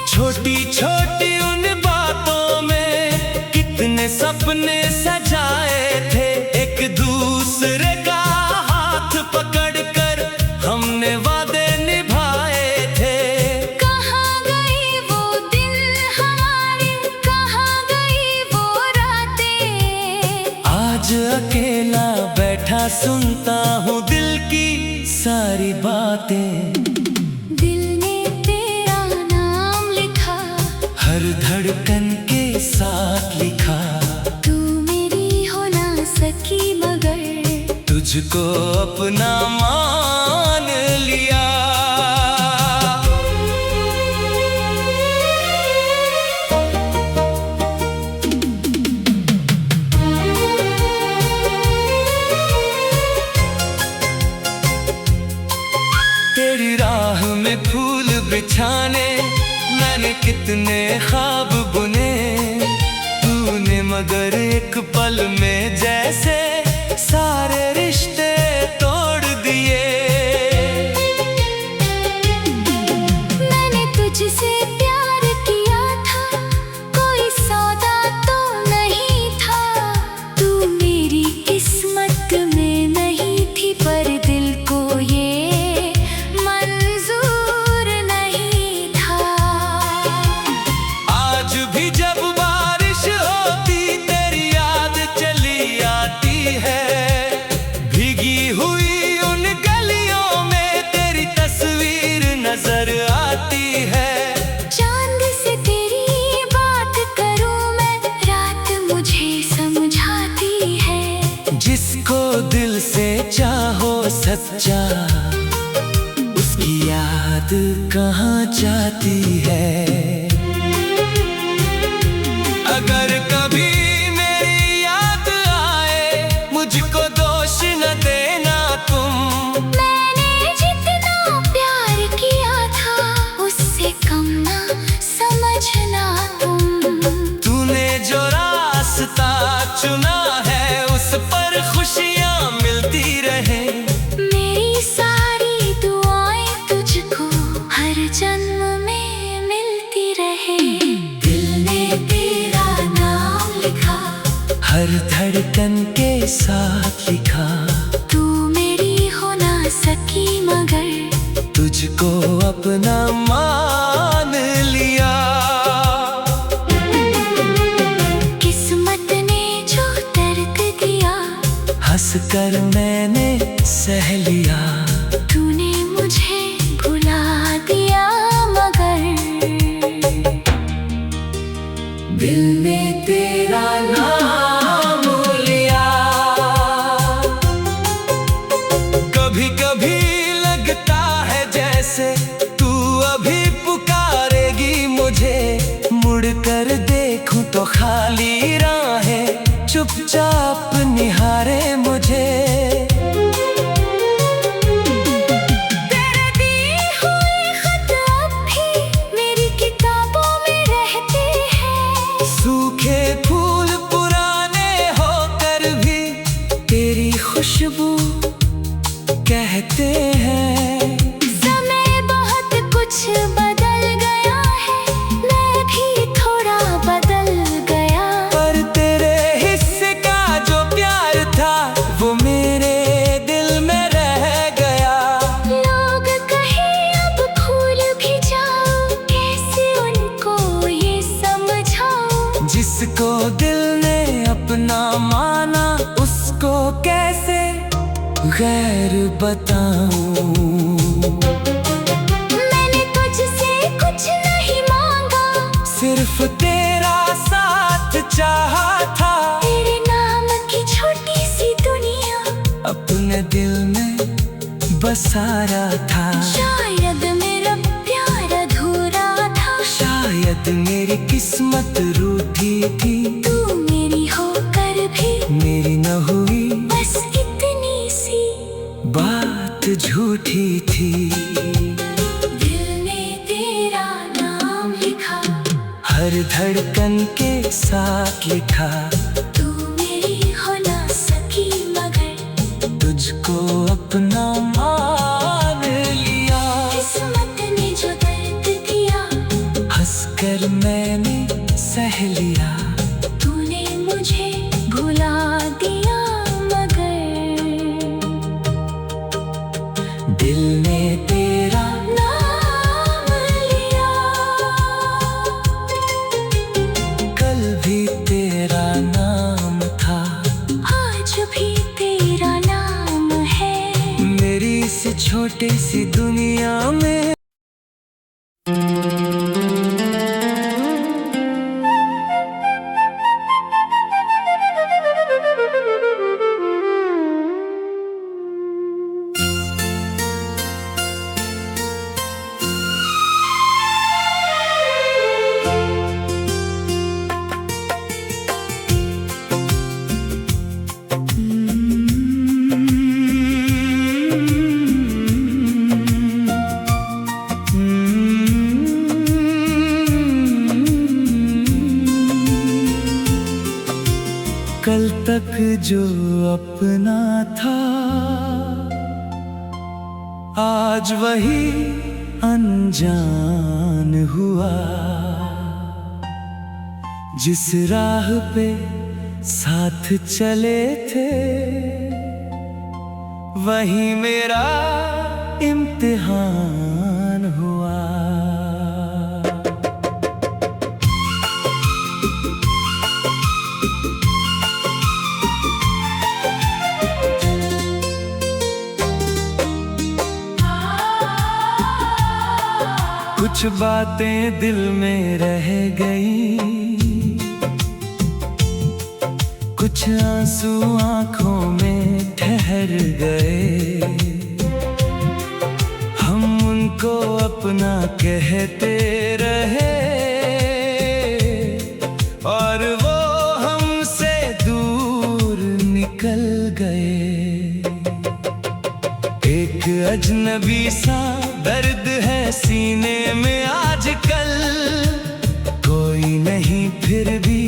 छोटी छोटी उन बातों में कितने सपने सजाए थे। एक दूसरे का हाथ पकड़कर हमने वादे निभाए थे। कहाँ गई वो दिन हमारी, कहाँ गई वो रातें। आज अकेला बैठा सुनता हूँ दिल की सारी बातें। दिल ने तेरा नाम लिखा, हर धड़कन के साथ लिखा। तू मेरी हो ना सकी मगर तुझको अपना मान लिया। तेरी राह में फूल बिछाने मैंने कितने ख्वाब बुने। तूने मगर एक पल में जैसे सारे रिश्ते तोड़ दिए। मैंने तुझसे प्यार किया था, कोई सौदा तो नहीं था। तू मेरी किस्मत में नहीं थी, पर दिल को ये मंजूर नहीं था। आज भी जब बारिश होती तेरी याद चली आती है, भीगी हुई उन गलियों में तेरी तस्वीर नजर आती है। चांद से तेरी बात करूं मैं, रात मुझे समझाती है। जिसको दिल से चाहो सच्चा, उसकी याद कहाँ जाती है। अगर कभी मेरी याद आए, मुझको दोष न देना तुम। मैंने जितना प्यार किया था, उससे कम ना समझना तुम। तूने जो रास्ता चुना है, उस पर खुशियाँ मिलती रहे। मेरी सारी दुआएं तुझको हर जन्म में मिलती रहे। दिल ने तेरा नाम लिखा, हर धड़कन के साथ लिखा। तू मेरी हो ना सकी मगर तुझको अपना मान लिया। किस्मत ने जो दर्द दिया, हंस कर मैंने सह लिया। तूने मुझे भुला दिया मगर दिल ने तेरा नाम लिया। कभी कभी लगता है जैसे तू अभी पुकारेगी मुझे। मुड़ कर देखूं तो खाली राहें चुपचाप निहारे मुझे। तेरे दिए हुए खत अब भी मेरी किताबों में रहते हैं। सूखे फूल पुराने होकर भी तेरी खुशबू कहते हैं। समय बहुत कुछ बदल गया है, मैं भी थोड़ा बदल गया। पर तेरे हिस्से का जो प्यार था, वो मेरे दिल में रह गया। लोग कहें अब भूल भी जाओ, कैसे उनको ये समझाऊं। जिसको दिल ने अपना माना, उसको कैसे गैर बताऊं। मैंने तुझसे कुछ नहीं मांगा, सिर्फ तेरा साथ चाहा था। तेरे नाम की छोटी सी दुनिया अपने दिल में बसाया था। शायद मेरा प्यार अधूरा था, शायद मेरी किस्मत रूठी थी। तू मेरी होकर भी मेरी न हुई, बस इतनी सी बात झूठी थी। दिल ने तेरा नाम लिखा, हर धड़कन के साथ लिखा। तू मेरी हो ना सकी मगर तुझको अपना मान लिया। किस्मत ने जो दर्द दिया, हंसकर मैंने सह लिया। तूने मुझे भुला दिया मगर दिल ने तेरा नाम लिया। कल भी तेरा नाम था, आज भी तेरा नाम है। मेरी इस छोटी सी दुनिया में। अपना था, आज वही अनजान हुआ। जिस राह पे साथ चले थे, वही मेरा इम्तिहान हुआ। कुछ बातें दिल में रह गई, कुछ आंसू आंखों में ठहर गए। हम उनको अपना कहते रहे और वो हमसे दूर निकल गए। एक अजनबी सा दर्द है सीने में आजकल, कोई नहीं फिर भी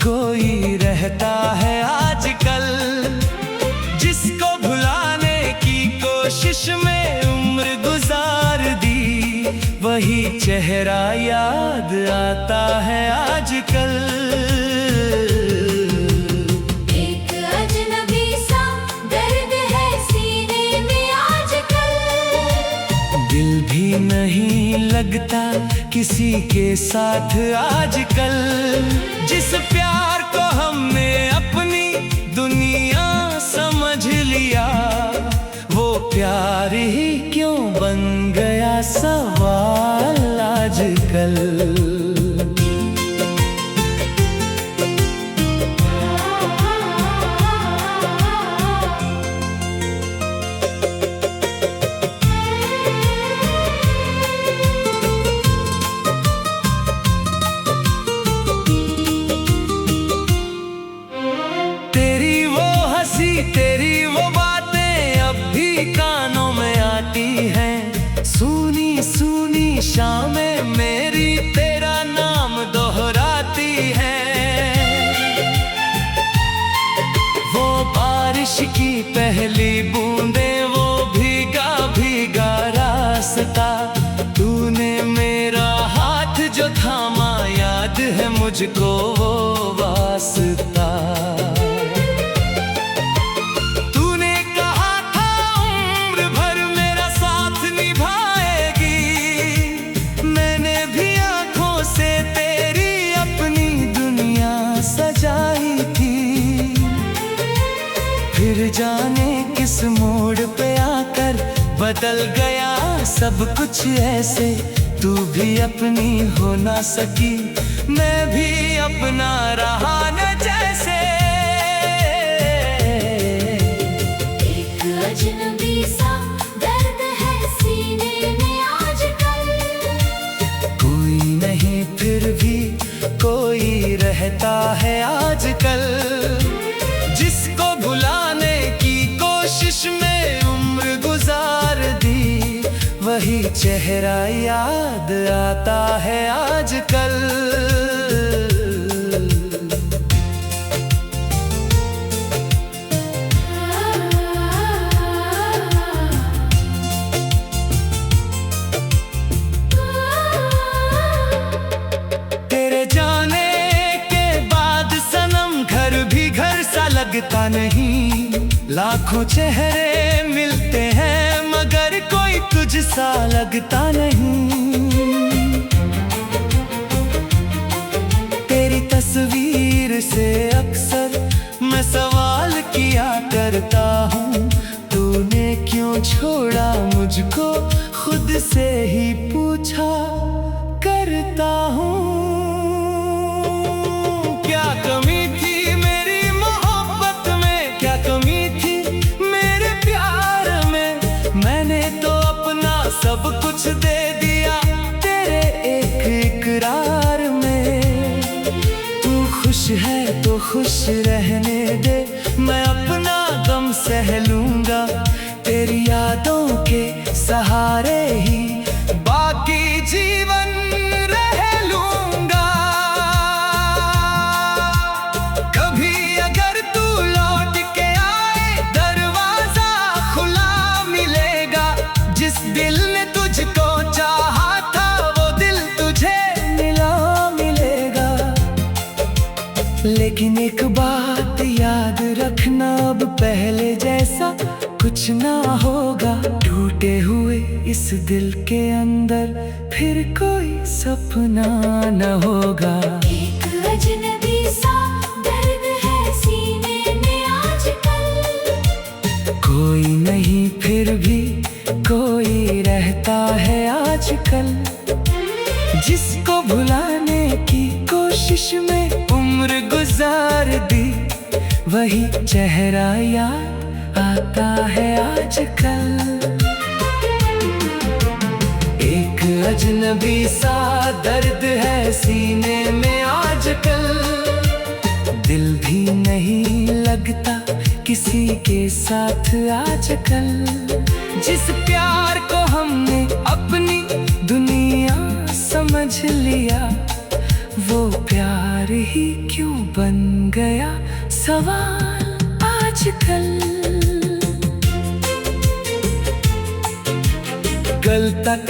कोई रहता है आजकल। जिसको भुलाने की कोशिश में उम्र गुजार दी, वही चेहरा याद आता है आजकल। एक अजनबी सा दर्द है सीने में आजकल, दिल भी नहीं लगता किसी के साथ आजकल। जिस प्यार को हमने अपनी दुनिया समझ लिया, वो प्यार ही क्यों बन गया सवाल आजकल। तेरी वो बातें अब भी कानों में आती हैं, सुनी सुनी शामें मेरी तेरा नाम दोहराती हैं। वो बारिश की पहली बूंदें, वो भीगा भीगा रास्ता, तूने मेरा हाथ जो थामा, याद है मुझको वो वास्ता। फिर जाने किस मोड़ पे आकर बदल गया सब कुछ ऐसे, तू भी अपनी हो ना सकी, मैं भी अपना रहा न जैसे। एक अजनबी सा दर्द है सीने में आजकल, कोई नहीं फिर भी कोई रहता है आजकल। जिसको भुलाने की कोशिश में उम्र गुजार दी, वही चेहरा याद आता है आजकल। तेरे जाने के बाद सनम घर भी घर सा लगता नहीं, लाखों चेहरे मिलते हैं मगर कोई तुझसा लगता नहीं। तेरी तस्वीर से अक्सर मैं सवाल किया करता हूँ, तूने क्यों छोड़ा मुझको, खुद से ही पूछा करता हूँ। क्या कमी थी मेरी मोहब्बत में, क्या कमी थी मेरे प्यार में, मैंने तो अपना सब कुछ दे दिया तेरे एक इकरार में। तू खुश है तो खुश रहने दे, मैं अपना गम सह लूंगा, तेरी यादों के सहारे ही बाकी जीवन रह लूंगा। कभी अगर तू लौट के आ कुछ ना होगा। टूटे हुए इस दिल के अंदर फिर कोई सपना न होगा। एक अजनबी सा दर्द है सीने में आजकल। कोई नहीं फिर भी कोई रहता है आजकल। जिसको भुलाने की कोशिश में उम्र गुजार दी, वही चेहरा याद आता है आजकल। एक अजनबी सा दर्द है सीने में आजकल। दिल भी नहीं लगता किसी के साथ आजकल। जिस प्यार को हमने अपनी दुनिया समझ लिया, वो प्यार ही क्यों बन गया सवाल आजकल। कल तक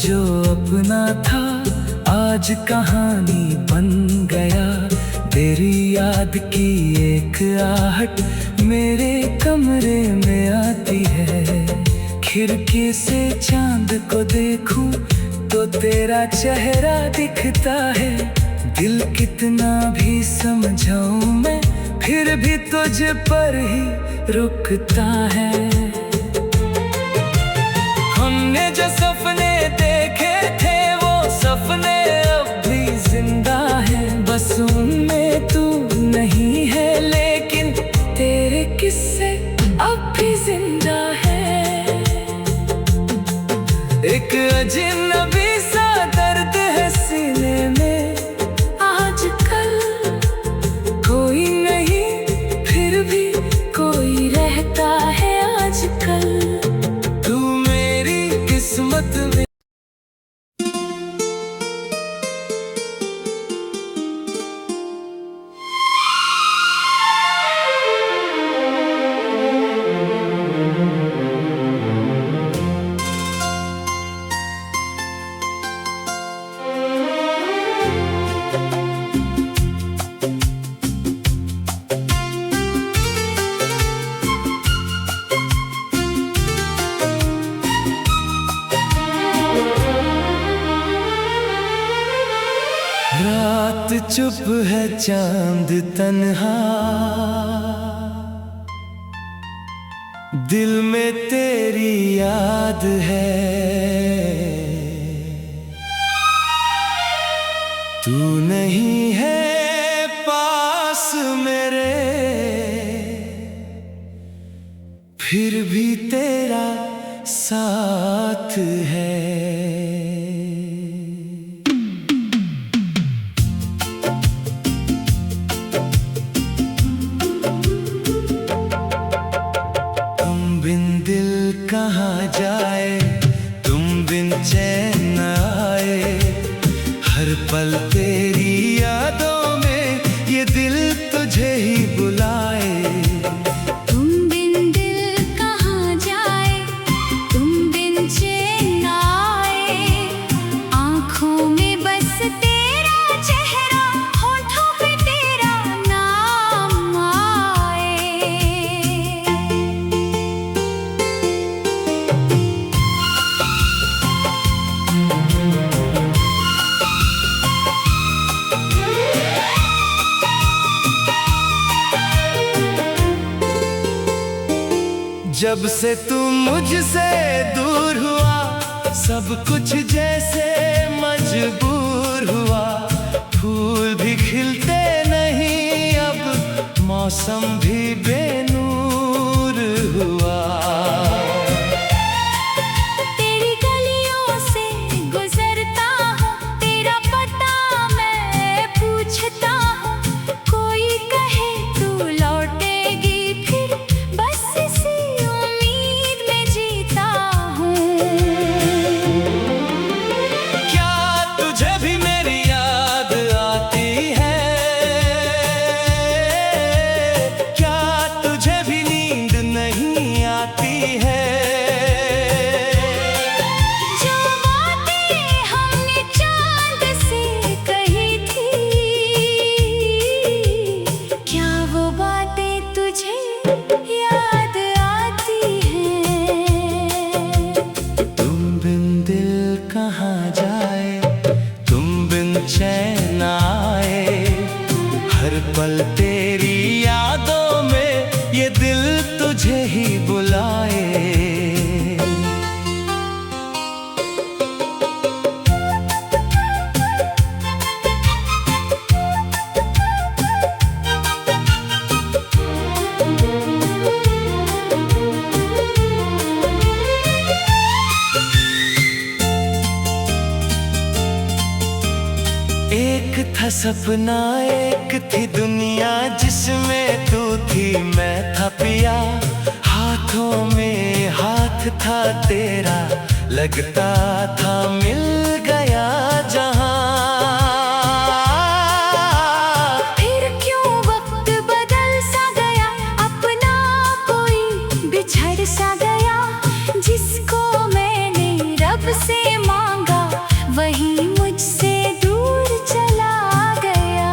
जो अपना था आज कहानी बन गया। तेरी याद की एक आहट मेरे कमरे में आती है। खिड़की से चांद को देखूं तो तेरा चेहरा दिखता है। दिल कितना भी समझाऊं मैं, फिर भी तुझ पर ही रुकता है। हमने जो सपने देखे थे वो सपने अब भी जिंदा है। बस उनमें तू नहीं है, लेकिन तेरे किस्से अब भी जिंदा है। एक अजनबी सा दर्द है सीने में आजकल। कोई नहीं फिर भी कोई रहता है आजकल। तू मेरी किस्मत में रात चुप है चांद तन्हा। दिल में तेरी याद है। तू नहीं है पास मेरे, फिर भी तेरा साथ है। कहाँ जाए तुम बिन चैन न आए। हर पल तेरी यादों में ये दिल तुझे ही बुलाए। तुम बिन दिल कहाँ जाए, तुम बिन चैन न आए। आँखों में बस तेरा चेहरा, होठों पे तेरा नाम आए। जब से तू मुझसे दूर हुआ, सब कुछ जैसे मजबूर हुआ। फूल भी खिलते नहीं अब, मौसम भी बेनूर हुआ। तेरी गलियों से गुजरता हूँ, तेरा पता मैं पूछता हूँ। कोई कहे तू लौटेगी फिर, बस इसी उम्मीद में जीता हूँ। क्या तुझे भी मेरी याद आती है? क्या तुझे सपना एक थी दुनिया जिसमें तू थी मैं था पिया, हाथों में हाथ था तेरा, लगता था मिल गया जहां। फिर क्यों वक्त बदल सा गया, अपना कोई बिछड़ सा गया, जिसको मैंने रब से मांगा वही मुझसे दूर चला गया।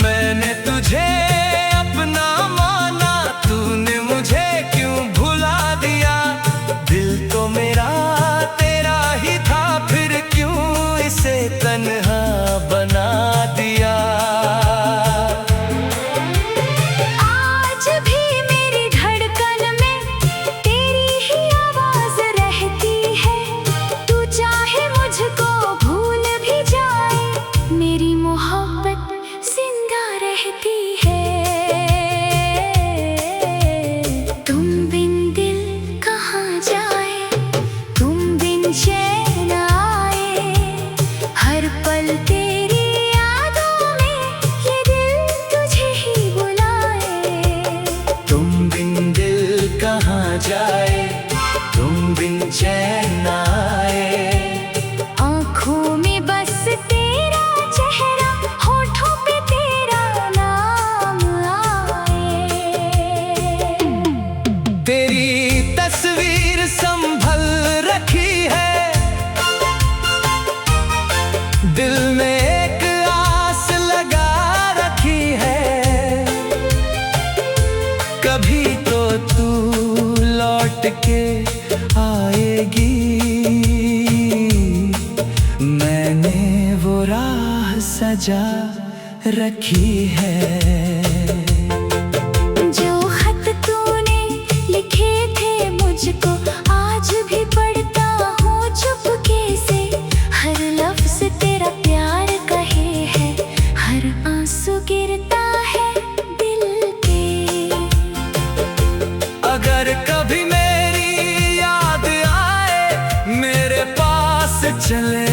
मैंने तुझे अपना माना, तूने मुझे क्यों भुला दिया, दिल तो मेरा तेरा ही था, फिर क्यों इसे तन्हा बना दिया। आज भी मेरी धड़कन में तेरी ही आवाज रहती है, तू चाहे मुझको भूल भी जाए, मेरी मोहब्बत जिंदा रहती है। तुम बिन दिल कहाँ जाए, तुम बिन चैन आए, हर पल तेरी यादों में ये दिल तुझे ही बुलाए। तुम बिन दिल कहाँ जाए, तुम बिन चैन आए, आँखों में बस तेरा चेहरा, होठों पे तेरा नाम आए। तेरी तस्वीर संभल रखी है, दिल में एक आस लगा रखी है, कभी तो तू लौट के आएगी, मैंने वो राह सजा रखी है। जो खत तूने लिखे थे मुझको आज भी पढ़ता हूँ चुपके से, हर लफ्ज तेरा प्यार कहे है, हर आंसू गिरता है दिल पे। अगर कभी मेरी याद आए, मेरे पास चले